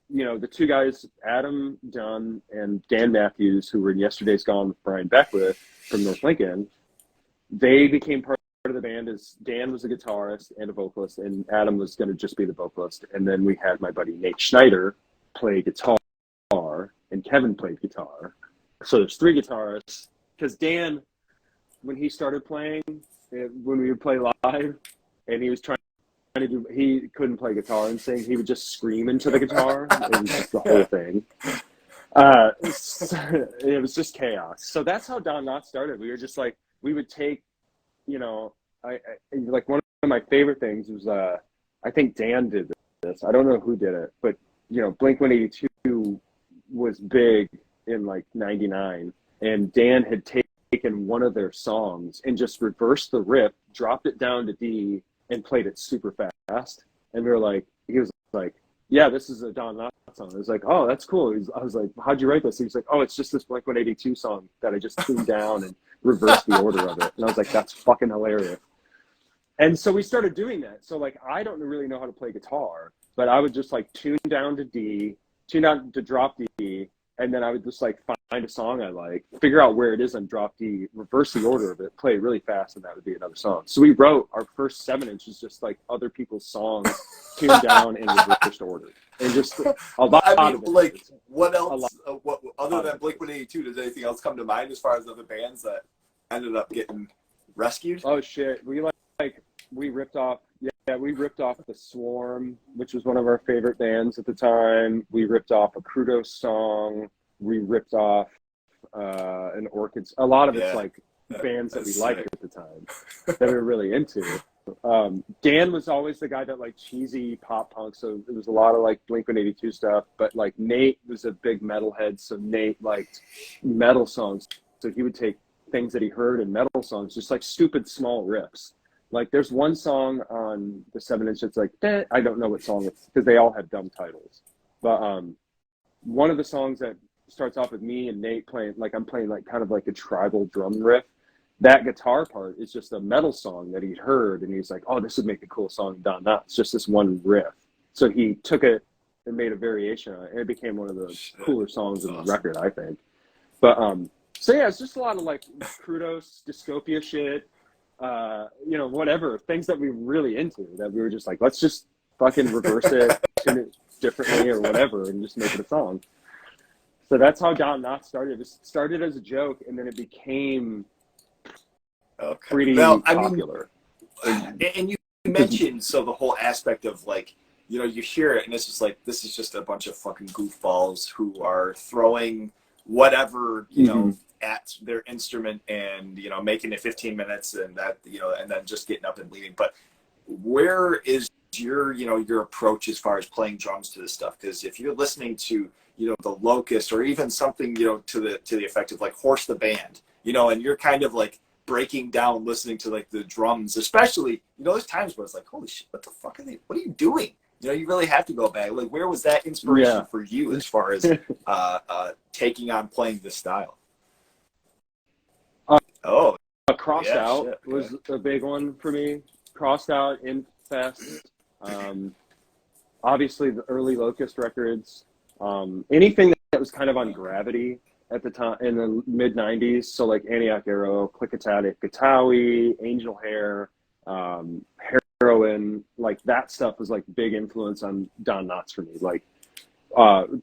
you know, the two guys, Adam Dunn and Dan Matthews, who were in Yesterday's Gone with Brian Beckwith from North Lincoln, they became part of the band as Dan was a guitarist and a vocalist, and Adam was going to just be the vocalist. And then we had my buddy Nate Schneider play guitar, and Kevin played guitar. So there's three guitarists, because Dan, when he started playing, when we would play live, and he was trying to do, he couldn't play guitar and sing. He would just scream into the guitar. It was just the whole thing. It was just chaos. So that's how Don Knotts started. We were just like, we would take, you know, I like one of my favorite things was I think Dan did this. I don't know who did it, but you know, Blink-182 was big in like '99, and Dan had taken one of their songs and just reversed the riff, dropped it down to D, and played it super fast. And we were like, he was like, yeah, this is a Don Knotts song. I was like, oh, that's cool. I was like, how'd you write this? He was like, oh, it's just this Blink-182 song that I just tuned down and reversed the order of it. And I was like, that's fucking hilarious. And so we started doing that. So like, I don't really know how to play guitar, but I would just like tune down to D, tune down to drop D, and then I would just like find a song I like, figure out where it is on drop D, reverse the order of it, play it really fast, and that would be another song. So we wrote our first 7-inch just like other people's songs tuned down in reversed order. And just a lot of it. Like, what else, what other than Blink-182, does anything else come to mind as far as other bands that ended up getting rescued? Oh shit, we ripped off The Swarm, which was one of our favorite bands at the time. We ripped off a Crudo song. We ripped off an Orchids. A lot of it's like bands that we liked at the time that we were really into. Dan was always the guy that liked cheesy pop punk, so it was a lot of like Blink-182 stuff. But like Nate was a big metalhead, so Nate liked metal songs. So he would take things that he heard in metal songs, just like stupid small riffs. Like there's one song on the 7-inch that's like, I don't know what song it's, because they all have dumb titles. But one of the songs that starts off with me and Nate playing, like I'm playing like kind of like a tribal drum riff. That guitar part is just a metal song that he'd heard, and he's like, oh, this would make a cool song, Don Knotts. It's just this one riff. So he took it and made a variation on it, and it became one of the cooler songs in the record, I think. But so yeah, it's just a lot of like Crudos, Dystopia shit, you know, whatever, things that we were really into, that we were just like, let's just fucking reverse it, tune it differently or whatever, and just make it a song. So that's how Don Knotts started. It started as a joke, and then it became pretty popular. And you mentioned, so the whole aspect of like, you know, you hear it and it's just like, this is just a bunch of fucking goofballs who are throwing whatever, you know, at their instrument and, you know, making it 15 minutes and that, you know, and then just getting up and leaving. But where is your, you know, your approach as far as playing drums to this stuff? Because if you're listening to, you know, the Locust, or even something, you know, to the effect of like Horse the Band, you know, and you're kind of like breaking down, listening to like the drums, especially, you know, there's times where it's like, holy shit, what the fuck are they, what are you doing? You know, you really have to go back. Like, where was that inspiration for you as far as taking on playing this style? Crossed Out was a big one for me. Crossed Out, Infest, obviously the early Locust records, anything that was kind of on Gravity at the time in the mid 90s. So like Antioch Arrow, Clickatat, Gatawi, Angel Hair, Heroin, like that stuff was like big influence on Don Knotts for me. Like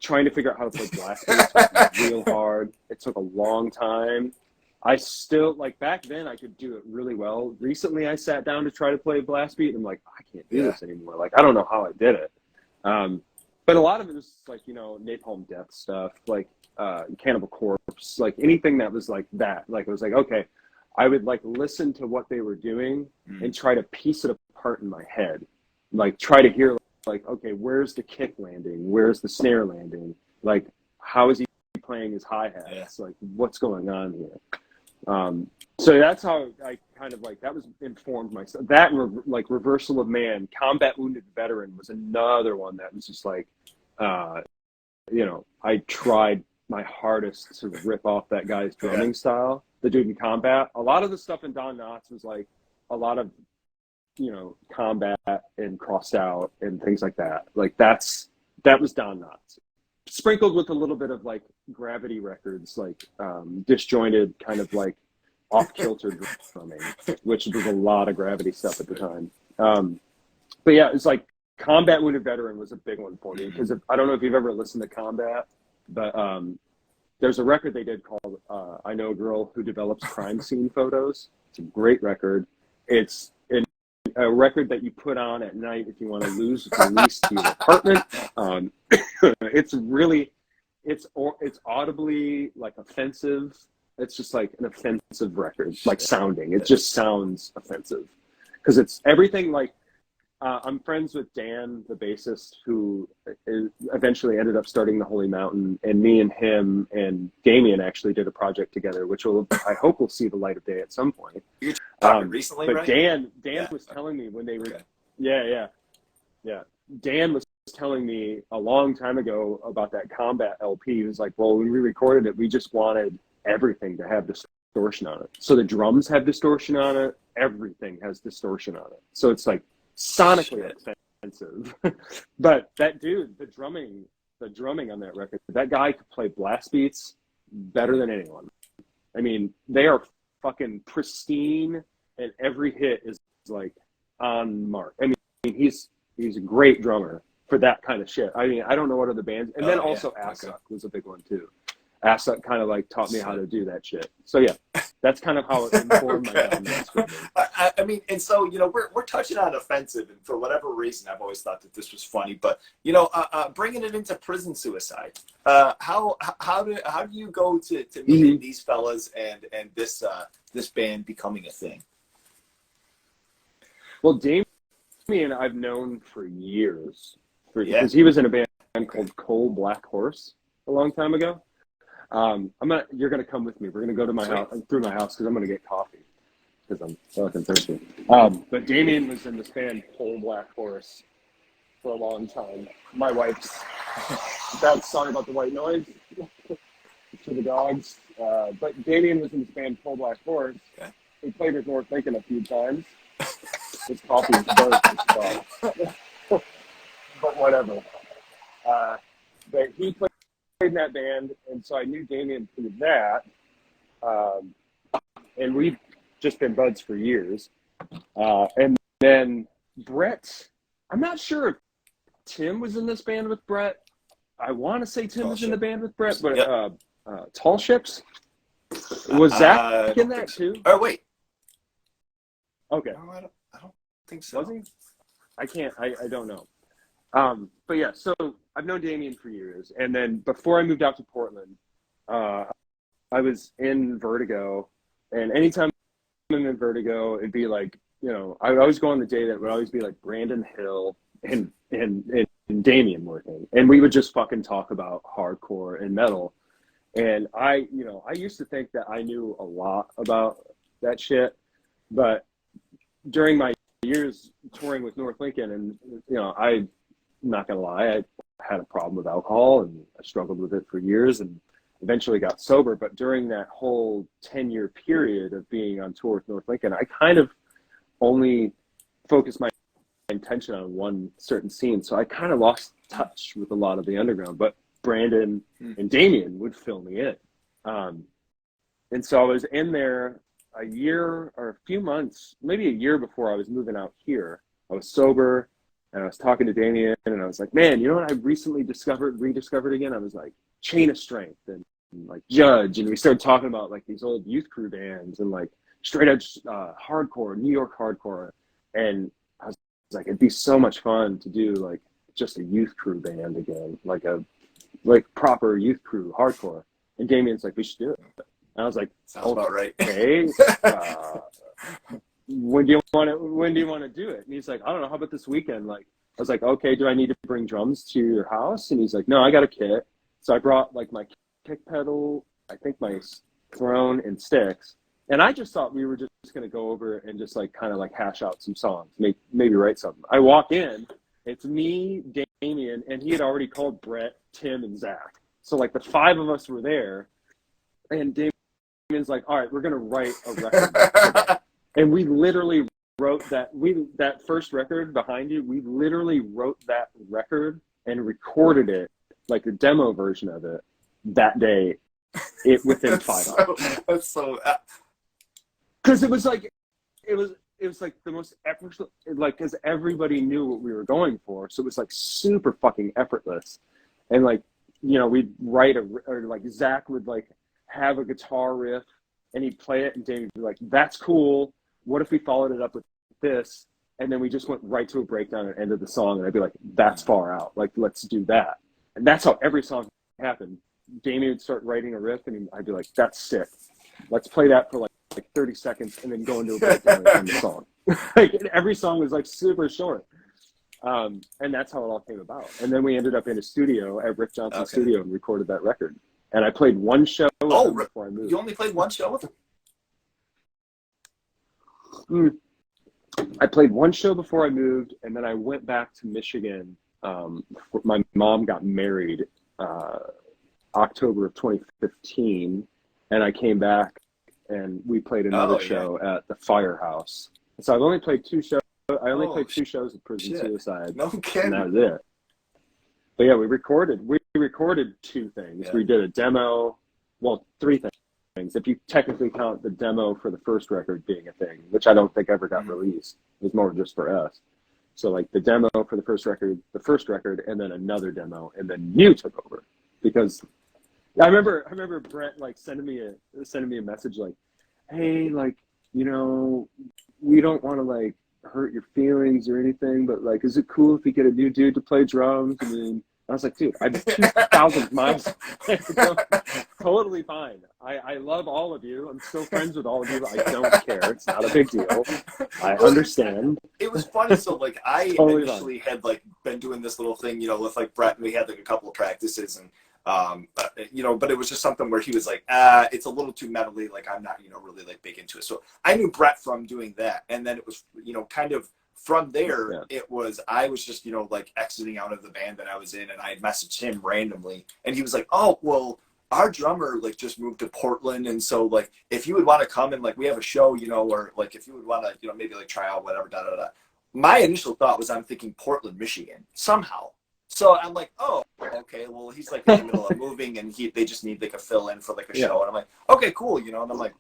trying to figure out how to play blast beats was real hard. It took a long time. I still, like, back then I could do it really well. Recently I sat down to try to play blast beat and I'm like, I can't do this anymore. Like, I don't know how I did it. But a lot of it was like, you know, Napalm Death stuff, like Cannibal Corpse, like anything that was like that. Like, it was like, okay, I would like listen to what they were doing and try to piece it apart in my head. Like, try to hear, like, okay, where's the kick landing? Where's the snare landing? Like, how is he playing his hi-hats? Like, what's going on here? So that's how I kind of like, that was informed myself. That and like Reversal of Man, Combat Wounded Veteran was another one that was just like, you know, I tried my hardest to rip off that guy's drumming style, the dude in Combat. A lot of the stuff in Don Knotts was like a lot of, you know, Combat and Crossed Out and things like that. Like that was Don Knotts. Sprinkled with a little bit of like Gravity records, like disjointed kind of like off-kilter drumming, which was a lot of Gravity stuff at the time. But yeah, it's like Combat Wounded Veteran was a big one for me because I don't know if you've ever listened to Combat, but there's a record they did called I Know a Girl Who Develops Crime Scene Photos. It's a great record. It's a record that you put on at night if you want to lose the lease to your apartment. It's audibly like offensive. It's just like an offensive record, like sounding. It just sounds offensive because it's everything like. I'm friends with Dan, the bassist, who eventually ended up starting the Holy Mountain, and me and him and Damien actually did a project together, which I hope will see the light of day at some point. You're talking recently, but right? Dan was telling me when they were, Dan was telling me a long time ago about that Combat LP. He was like, well, when we recorded it, we just wanted everything to have distortion on it. So the drums have distortion on it. Everything has distortion on it. So it's like sonically offensive. But that dude, the drumming on that record, that guy could play blast beats better than anyone. I mean, they are fucking pristine, and every hit is like on mark. I mean, he's a great drummer for that kind of shit. I mean, I don't know what other bands, and then also Assuck was a big one too. Assuck kind of like taught me how to do that shit. So yeah, that's kind of how it informed my I mean, and so, you know, we're touching on offensive, and for whatever reason, I've always thought that this was funny. But you know, bringing it into Prison Suicide, how do you go to meeting these fellas and this band becoming a thing? Well, Damien I've known for years, because he was in a band called Coal Black Horse a long time ago. You're gonna come with me. We're gonna go to my house, through my house, because I'm gonna get coffee because I'm fucking thirsty. But Damien was in this band Coal Black Horse for a long time. My wife's that's sorry about the white noise to the dogs. But Damien was in this band Coal Black Horse. Okay. He played with North Lincoln a few times. His coffee is burnt. But whatever. But he played in that band, and so I knew Damien through that. And we've just been buds for years. And then Brett, I'm not sure if Tim was in this band with Brett. I want to say Tim was in the band with Brett, but Tall Ships? Was Zach in that too? Oh, wait. Okay. No, I don't think so. Was he? I don't know. But yeah, so I've known Damien for years. And then before I moved out to Portland, I was in Vertigo, and anytime I'm in Vertigo, it'd be like, you know, I would always go on the day that would always be like Brandon Hill and Damien working, and we would just fucking talk about hardcore and metal. And I used to think that I knew a lot about that shit, but during my years touring with North Lincoln, and you know, I'm not gonna lie, I had a problem with alcohol, and I struggled with it for years, and eventually got sober. But during that whole 10-year period of being on tour with North Lincoln, I kind of only focused my attention on one certain scene, so I kind of lost touch with a lot of the underground. But Brandon and Damien would fill me in, and so I was in there a year or a few months, maybe a year before I was moving out here. I was sober, and I was talking to Damien, and I was like, man, you know what I recently rediscovered again? I was like, Chain of Strength and like Judge, and we started talking about like these old youth crew bands and like straight edge hardcore, New York hardcore. And I was like, it'd be so much fun to do like just a youth crew band again, like proper youth crew hardcore. And Damien's like, we should do it. And I was like, sounds about right. Okay. When do you want to do it? And he's like, I don't know. How about this weekend? Like, I was like, okay, do I need to bring drums to your house? And he's like, no, I got a kit. So I brought like my kick pedal, I think my throne and sticks. And I just thought we were just going to go over and just like kind of like hash out some songs, maybe write something. I walk in, it's me, Damien, and he had already called Brett, Tim, and Zach. So like the 5 of us were there, and Damien's like, all right, we're going to write a record. And we literally wrote that first record behind you, we literally wrote that record and recorded it, like the demo version of it, that day, within 5 hours. That's so. Because it was like the most effortless, like, because everybody knew what we were going for, so it was like super fucking effortless. And like, you know, we'd write or like Zach would like have a guitar riff and he'd play it, and Dave would be like, that's cool, what if we followed it up with this? And then we just went right to a breakdown and ended the song, and I'd be like, that's far out, like, let's do that. And that's how every song happened. Damien would start writing a riff, and I'd be like, that's sick, let's play that for like 30 seconds and then go into a breakdown and end the song. Like, every song was like super short. And that's how it all came about. And then we ended up in a studio at Rick Johnson's studio and recorded that record. And I played one show before I moved. You only played one show with him? I played one show before I moved, and then I went back to Michigan. My mom got married October of 2015, and I came back and we played another show at the Firehouse. So I've only played 2 shows. I only played 2 shows at Prison Suicide. No kidding. And that was it. But yeah, we recorded 2 things. Yeah. We did a demo, well, 3 things. If you technically count the demo for the first record being a thing, which I don't think ever got released. It was more just for us. So like the demo for the first record, and then another demo, and then you took over. Because I remember Brent like sending me a message like, hey, like, you know, we don't want to like hurt your feelings or anything, but like, is it cool if we get a new dude to play drums? And then I was like, dude, I'm 2,000 miles. Totally fine. I love all of you. I'm still friends with all of you. I don't care. It's not a big deal. I understand. It was funny. So like, I totally initially had like been doing this little thing, you know, with like Brett, and we had like a couple of practices, and you know, but it was just something where he was like, it's a little too metally, like I'm not, you know, really like big into it. So I knew Brett from doing that, and then it was, you know, kind of from there, I was just, you know, like exiting out of the band that I was in, and I had messaged him randomly, and he was like, oh, well, our drummer like just moved to Portland, and so like if you would want to come and like we have a show, you know, or like if you would want to, you know, maybe like try out whatever, My initial thought was I'm thinking Portland, Michigan, somehow. So I'm like, oh, okay, well, he's like in the middle of moving, and they just need like a fill in for like a show, and I'm like, okay, cool, you know, and I'm like,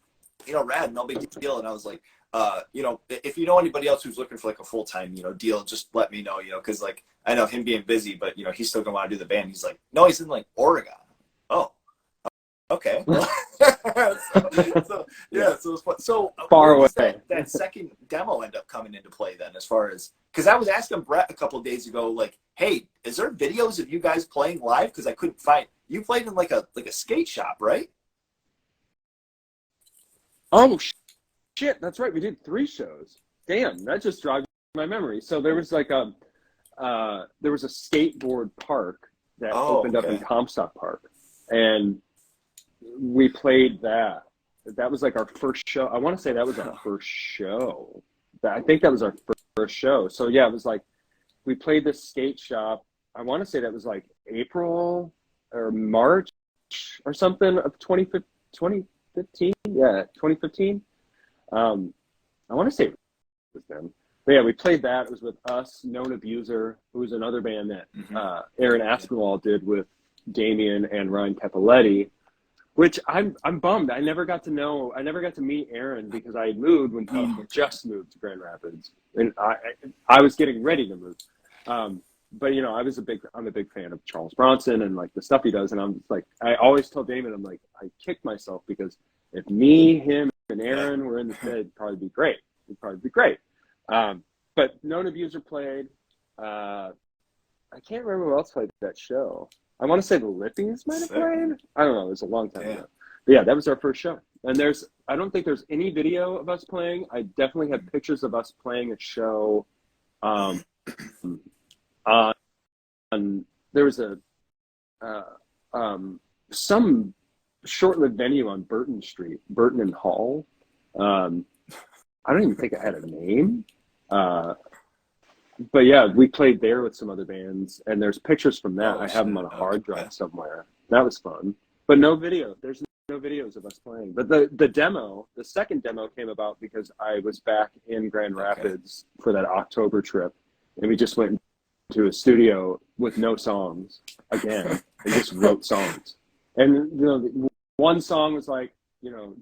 you know, rad, no big deal. And I was like, you know, if you know anybody else who's looking for like a full-time, you know, deal, just let me know, you know, because like I know him being busy, but you know, he's still gonna want to do the band. He's like, no, he's in like Oregon. Oh, okay. So it was fun. So far away. That second demo end up coming into play then, as far as, because I was asking Brett a couple of days ago, like, hey, is there videos of you guys playing live? Because I couldn't find. You played in like a skate shop, right? Oh shit, that's right. We did 3 shows. Damn, that just jogged my memory. So there was like a skateboard park that opened up in Comstock Park, and we played that. That was like our first show. I want to say that was our first show. I think that was our first show. So yeah, it was like we played this skate shop. I want to say that was like April or March or something of 2015. Yeah, 2015. I want to say it was them. But yeah, we played that. It was with us, Known Abuser, who was another band that Aaron Aspinwall did with Damien and Ryan Capoletti, which I'm bummed. I never got to meet Aaron because I had moved when he just moved to Grand Rapids, and I was getting ready to move. But you know, I'm a big fan of Charles Bronson and like the stuff he does, and I'm just like, I always tell Damon, I'm like, I kicked myself because if me, him, and Aaron were in the bed, it'd probably be great. But Known Abuser played. I can't remember who else played that show. I want to say the Lippies might have played. I don't know. It was a long time ago. But yeah, that was our first show. And I don't think there's any video of us playing. I definitely have pictures of us playing a show. There was some short-lived venue on Burton Street, Burton and Hall. I don't even think I had a name. But yeah, we played there with some other bands, and there's pictures from that. I have them on a hard drive somewhere. That was fun, but no video. There's no videos of us playing. But the second demo came about because I was back in Grand Rapids for that October trip, and we just went to a studio with no songs again, and just wrote songs. And you know, one song was like, you know,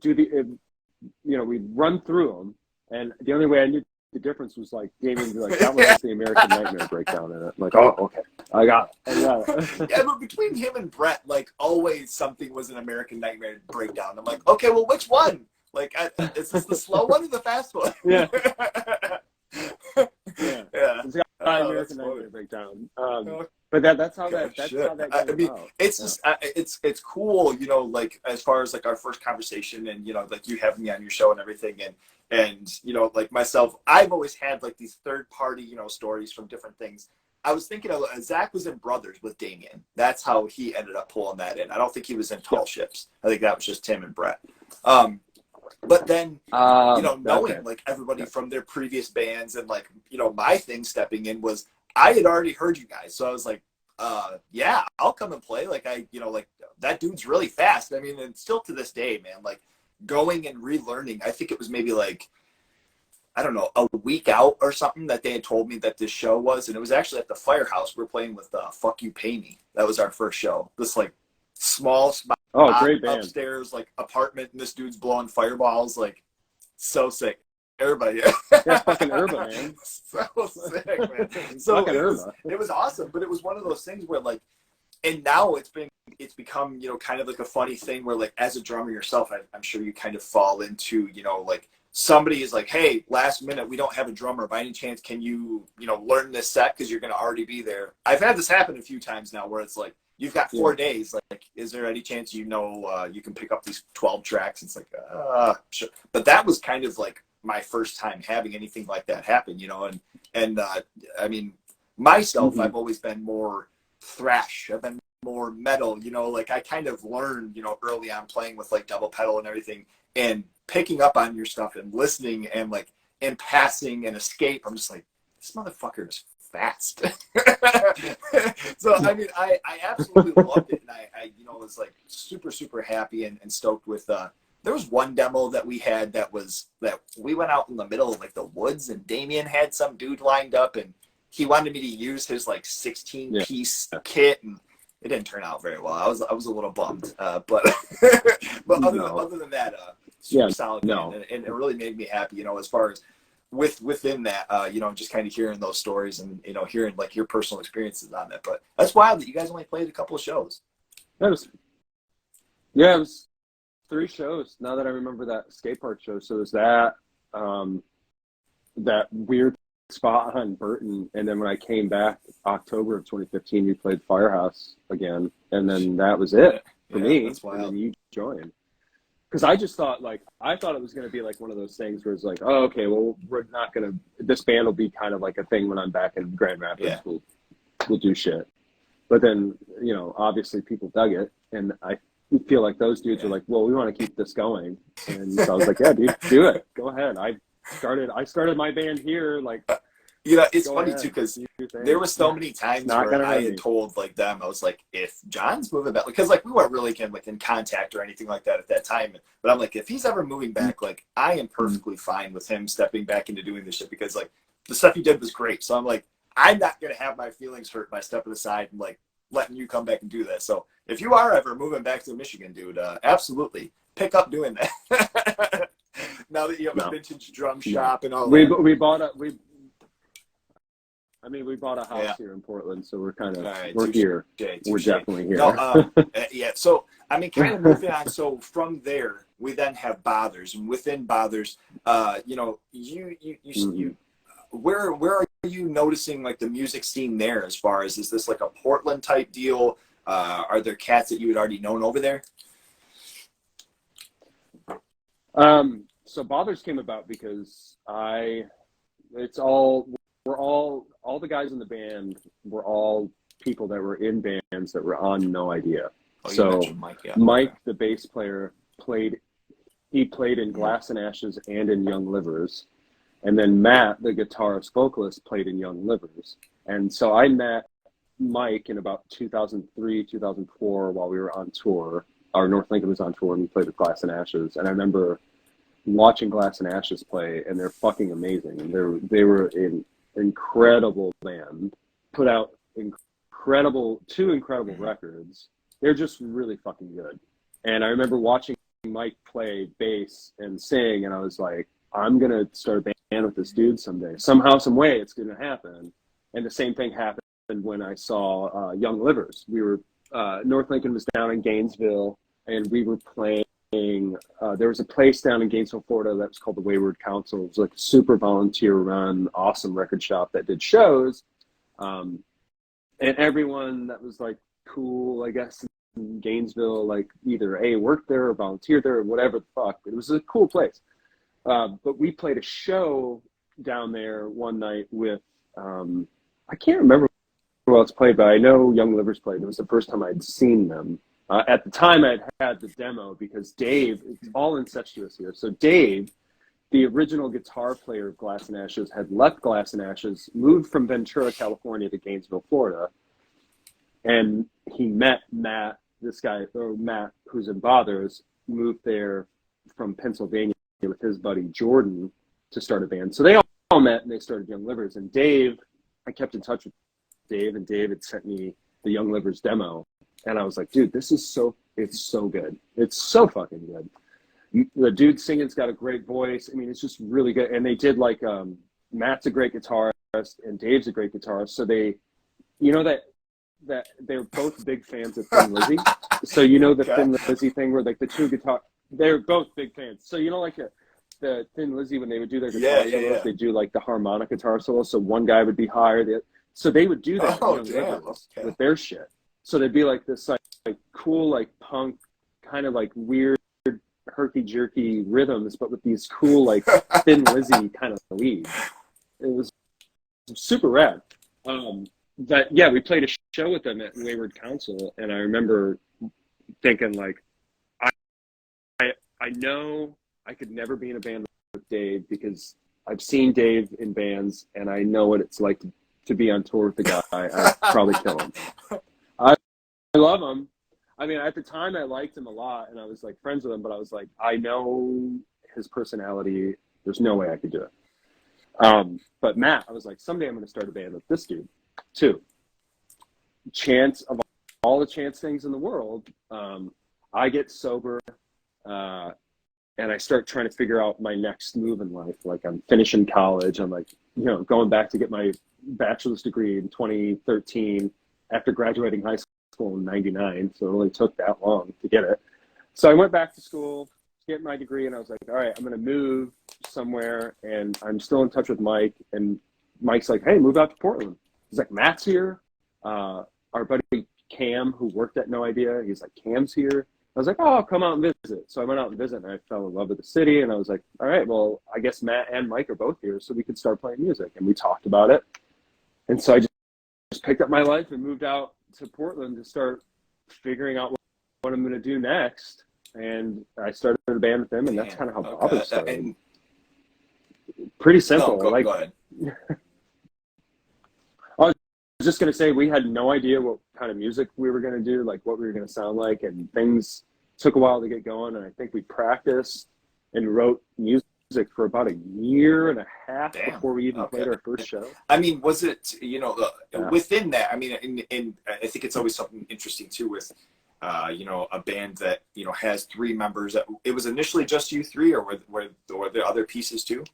we'd run through them, and the only way I knew the difference was like Damien would be like, that one has the American Nightmare breakdown in it. I'm like, oh, okay, I got it. Yeah, but between him and Brett, like always something was an American Nightmare breakdown. I'm like, okay, well, which one? Like, is this the slow one or the fast one? Yeah. It's got American Nightmare breakdown. But that's how that came about. It's just it's cool, you know, like as far as like our first conversation and you know, like you having me on your show and everything, and you know, like myself, I've always had like these third party, you know, stories from different things. I was thinking of Zach was in Brothers with Damien. That's how he ended up pulling that in. I don't think he was in Tall Ships. I think that was just Tim and Brett. But then, you know, knowing like everybody from their previous bands and like, you know, my thing stepping in was I had already heard you guys. So I was like, yeah, I'll come and play. Like you know, like that dude's really fast. I mean, and still to this day, man, like going and relearning, I think it was maybe like, I don't know, a week out or something that they had told me that this show was. And it was actually at the Firehouse. We were playing with Fuck You Pay Me. That was our first show. This like small spot. Great band. Upstairs, like apartment, and this dude's blowing fireballs, like so sick. Everybody, that's fucking Urba, man. So sick, man. So it was awesome, but it was one of those things where like, and now it's become, you know, kind of like a funny thing where like as a drummer yourself, I'm sure you kind of fall into, you know, like somebody is like, hey, last minute we don't have a drummer. By any chance, can you know, learn this set because you're going to already be there? I've had this happen a few times now where it's like, you've got 4 days. Like, is there any chance you can pick up these 12 tracks? It's like, sure. But that was kind of like my first time having anything like that happen, you know. And I mean, myself, I've always been more thrash. I've been more metal, you know. Like I kind of learned, you know, early on playing with like double pedal and everything, and picking up on your stuff and listening and like in passing and Escape. I'm just like, this motherfucker is fast. So I mean, I absolutely loved it, and I you know, was like super happy and stoked with there was one demo that we had that we went out in the middle of like the woods, and Damien had some dude lined up and he wanted me to use his like 16-piece kit, and it didn't turn out very well. I was a little bummed, but other than that, super solid band, and it really made me happy, you know, as far as within that, you know, just kind of hearing those stories and, you know, hearing like your personal experiences on that. But that's wild that you guys only played a couple of shows. It was 3 shows. Now that I remember that skate park show, so it was that that weird spot on Burton, and then when I came back October of 2015, we played Firehouse again, and then that was it for me. That's wild. And then you joined. because I just thought I thought it was going to be like one of those things where it's like, oh, okay, well, we're not going to, this band will be kind of like a thing when I'm back in Grand Rapids. Yeah. We'll do shit. But then, you know, obviously people dug it, and I feel like those dudes were like, well, we want to keep this going. And so I was like, yeah, dude, do it. Go ahead. I started my band here. Like, you know, it's funny too, because there were so many times where I had me. told like them, I was like, if John's moving back, because like we weren't really in contact or anything like that at that time. But I'm like, if he's ever moving back, like I am perfectly fine with him stepping back into doing this shit, because like the stuff he did was great. So I'm like, I'm not gonna have my feelings hurt by stepping aside and like letting you come back and do that. So if you are ever moving back to Michigan, dude, absolutely pick up doing that. Now that you have a vintage drum shop and all that. We bought a house here in Portland, so we're kind of we're here. We're definitely here. No, yeah. So I mean, kind of moving on. So from there, we then have Bothers, and within Bothers, you know, you where are you noticing like the music scene there? As far as, is this like a Portland type deal? Are there cats that you had already known over there? So Bothers came about because all the guys in the band were all people that were in bands that were on No Idea. Oh, so Mike, Mike, the bass player, played in Glass and Ashes and in Young Livers. And then Matt, the guitarist vocalist, played in Young Livers. And so I met Mike in about 2003, 2004 while we were on tour. Our North Lincoln was on tour, and we played with Glass and Ashes. And I remember watching Glass and Ashes play, and they're fucking amazing. And they were an incredible band, put out two incredible records. They're just really fucking good. And I remember watching Mike play bass and sing, and I was like, I'm going to start a band with this dude someday. Somehow, some way, it's going to happen. And the same thing happened when I saw Young Livers. We were, North Lincoln was down in Gainesville, and we were playing, there was a place down in Gainesville, Florida that was called the Wayward Council. It was like a super volunteer-run, awesome record shop that did shows. And everyone that was like cool, I guess, in Gainesville, like either worked there or volunteered there or whatever the fuck. It was a cool place. But we played a show down there one night with, I can't remember who else played, but I know Young Livers played. It was the first time I'd seen them. At the time, I'd had the demo because Dave, it's all incestuous here. So Dave, the original guitar player of Glass and Ashes, had left Glass and Ashes, moved from Ventura, California to Gainesville, Florida. And he met Matt, Matt, who's in Bothers, moved there from Pennsylvania with his buddy Jordan to start a band. So they all met and they started Young Livers. And Dave, I kept in touch with Dave, and Dave had sent me the Young Livers demo. And I was like, dude, it's so good. It's so fucking good. The dude singing's got a great voice. I mean, it's just really good. And they did like, Matt's a great guitarist and Dave's a great guitarist. So they, you know, that they're both big fans of Thin Lizzy. So you know the Thin Lizzy thing where like the two guitar, they're both big fans. So you know, like the Thin Lizzy, when they would do their guitar solos, they do like the harmonic guitar solo. So one guy would be higher. So they would do that with their shit. So they'd be like this like cool like punk kind of like weird herky jerky rhythms, but with these cool like Thin Lizzy kind of leads. It was super rad. But yeah, we played a show with them at Wayward Council, and I remember thinking like, I know I could never be in a band with Dave because I've seen Dave in bands and I know what it's like to be on tour with the guy. I'd probably kill him. I love him. I mean, at the time I liked him a lot and I was like friends with him, but I was like, I know his personality. There's no way I could do it. But Matt, I was like, someday I'm going to start a band with this dude too. Chance of all the chance things in the world. I get sober. And I start trying to figure out my next move in life. Like I'm finishing college. I'm like, you know, going back to get my bachelor's degree in 2013 after graduating high school in 99. So it only took that long to get it. So I went back to school to get my degree and I was like, all right, I'm going to move somewhere. And I'm still in touch with Mike. And Mike's like, hey, move out to Portland. He's like, Matt's here. Our buddy Cam, who worked at No Idea, he's like, Cam's here. I was like, oh, I'll come out and visit. So I went out and visit, and I fell in love with the city. And I was like, all right, well, I guess Matt and Mike are both here, so we could start playing music. And we talked about it. And so I just picked up my life and moved out to Portland to start figuring out what I'm going to do next. And I started a band with them, and that's kind of how Bothers started. Pretty simple. No, go ahead. I was just going to say, we had no idea what kind of music we were going to do, like what we were going to sound like, and things took a while to get going. And I think we practiced and wrote music for about a year and a half before we even played our first show. I mean, was it, within that, I mean, and I think it's always something interesting too with, a band that, has three members. It was initially just you three, or were there other pieces too?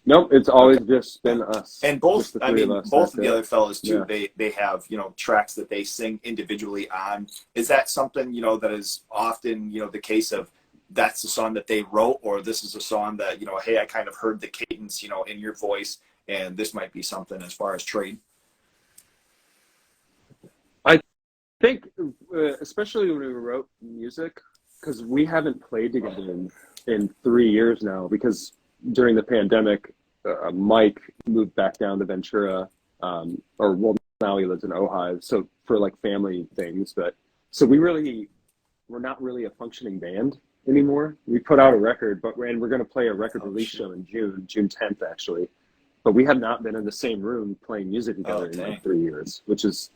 Nope, it's always just been us. And both, I mean, both of the other fellows too, they have, tracks that they sing individually on. Is that something, that is often, the case of that's the song that they wrote, or this is a song that, hey, I kind of heard the cadence, in your voice, and this might be something as far as trade? I think, especially when we wrote music, because we haven't played together in 3 years now, because during the pandemic, Mike moved back down to Ventura, now he lives in Ojai, so for like family things. But so we're not really a functioning band anymore. We put out a record, and we're going to play a record release show in June 10th actually. But we have not been in the same room playing music together in like 3 years, which is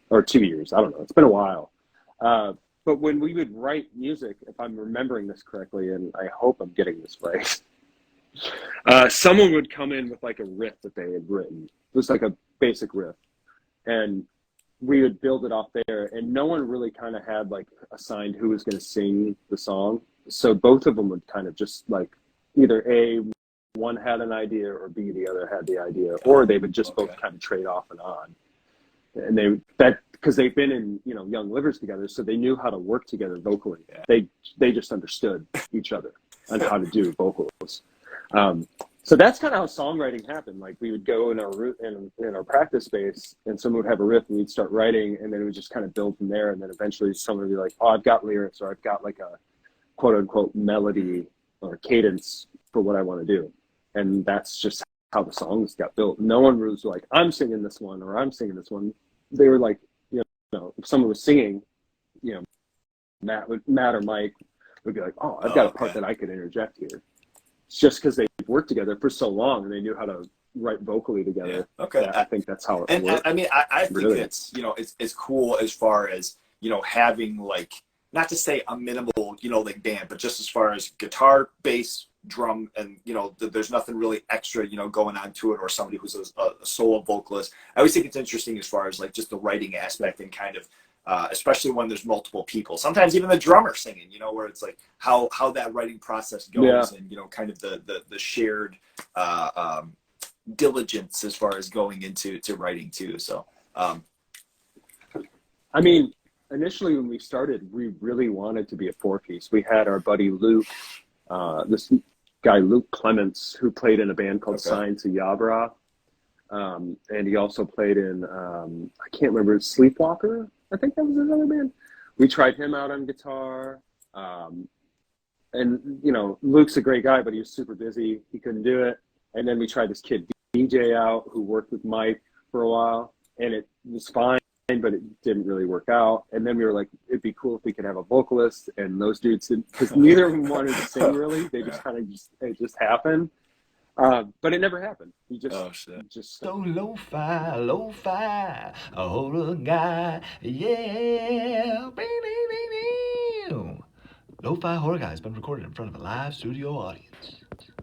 or 2 years. I don't know. It's been a while. But when we would write music, if I'm remembering this correctly, and I hope I'm getting this right. Someone would come in with like a riff that they had written, just like a basic riff, and we would build it off there. And no one really kind of had like assigned who was going to sing the song, so both of them would kind of just like either one had an idea, or B, the other had the idea, or they would just both kind of trade off and on. And because they've been in Young Livers together, so they knew how to work together vocally. They just understood each other on how to do vocals. So that's kind of how songwriting happened. Like we would go in our practice space, and someone would have a riff, and we'd start writing, and then it would just kind of build from there. And then eventually someone would be like, "Oh, I've got lyrics, or I've got like a quote unquote melody or cadence for what I want to do." And that's just how the songs got built. No one was like, "I'm singing this one," or "I'm singing this one." They were like, if someone was singing, Matt or Mike would be like, "Oh, I've got a part that I could interject here." It's just because they've worked together for so long and they knew how to write vocally together. I think that's how it works. I mean, I think it's it's cool as far as having like, not to say a minimal like band, but just as far as guitar, bass, drum, and there's nothing really extra going on to it, or somebody who's a solo vocalist. I always think it's interesting as far as like just the writing aspect, and kind of especially when there's multiple people, sometimes even the drummer singing, where it's like how that writing process goes, and kind of the shared diligence as far as going into writing too. So I mean, initially when we started, we really wanted to be a 4-piece. We had our buddy Luke, this guy Luke Clements, who played in a band called Signs of Yabra, and he also played in I can't remember, Sleepwalker, I think that was another band. We tried him out on guitar, and Luke's a great guy, but he was super busy, he couldn't do it. And then we tried this kid DJ out, who worked with Mike for a while, and it was fine, but it didn't really work out. And then we were like, it'd be cool if we could have a vocalist, and those dudes didn't, because neither of them wanted to sing really. They just kind of it just happened. But it never happened. He just So lo-fi, a whole guy, yeah. Lo-fi horror guy has been recorded in front of a live studio audience.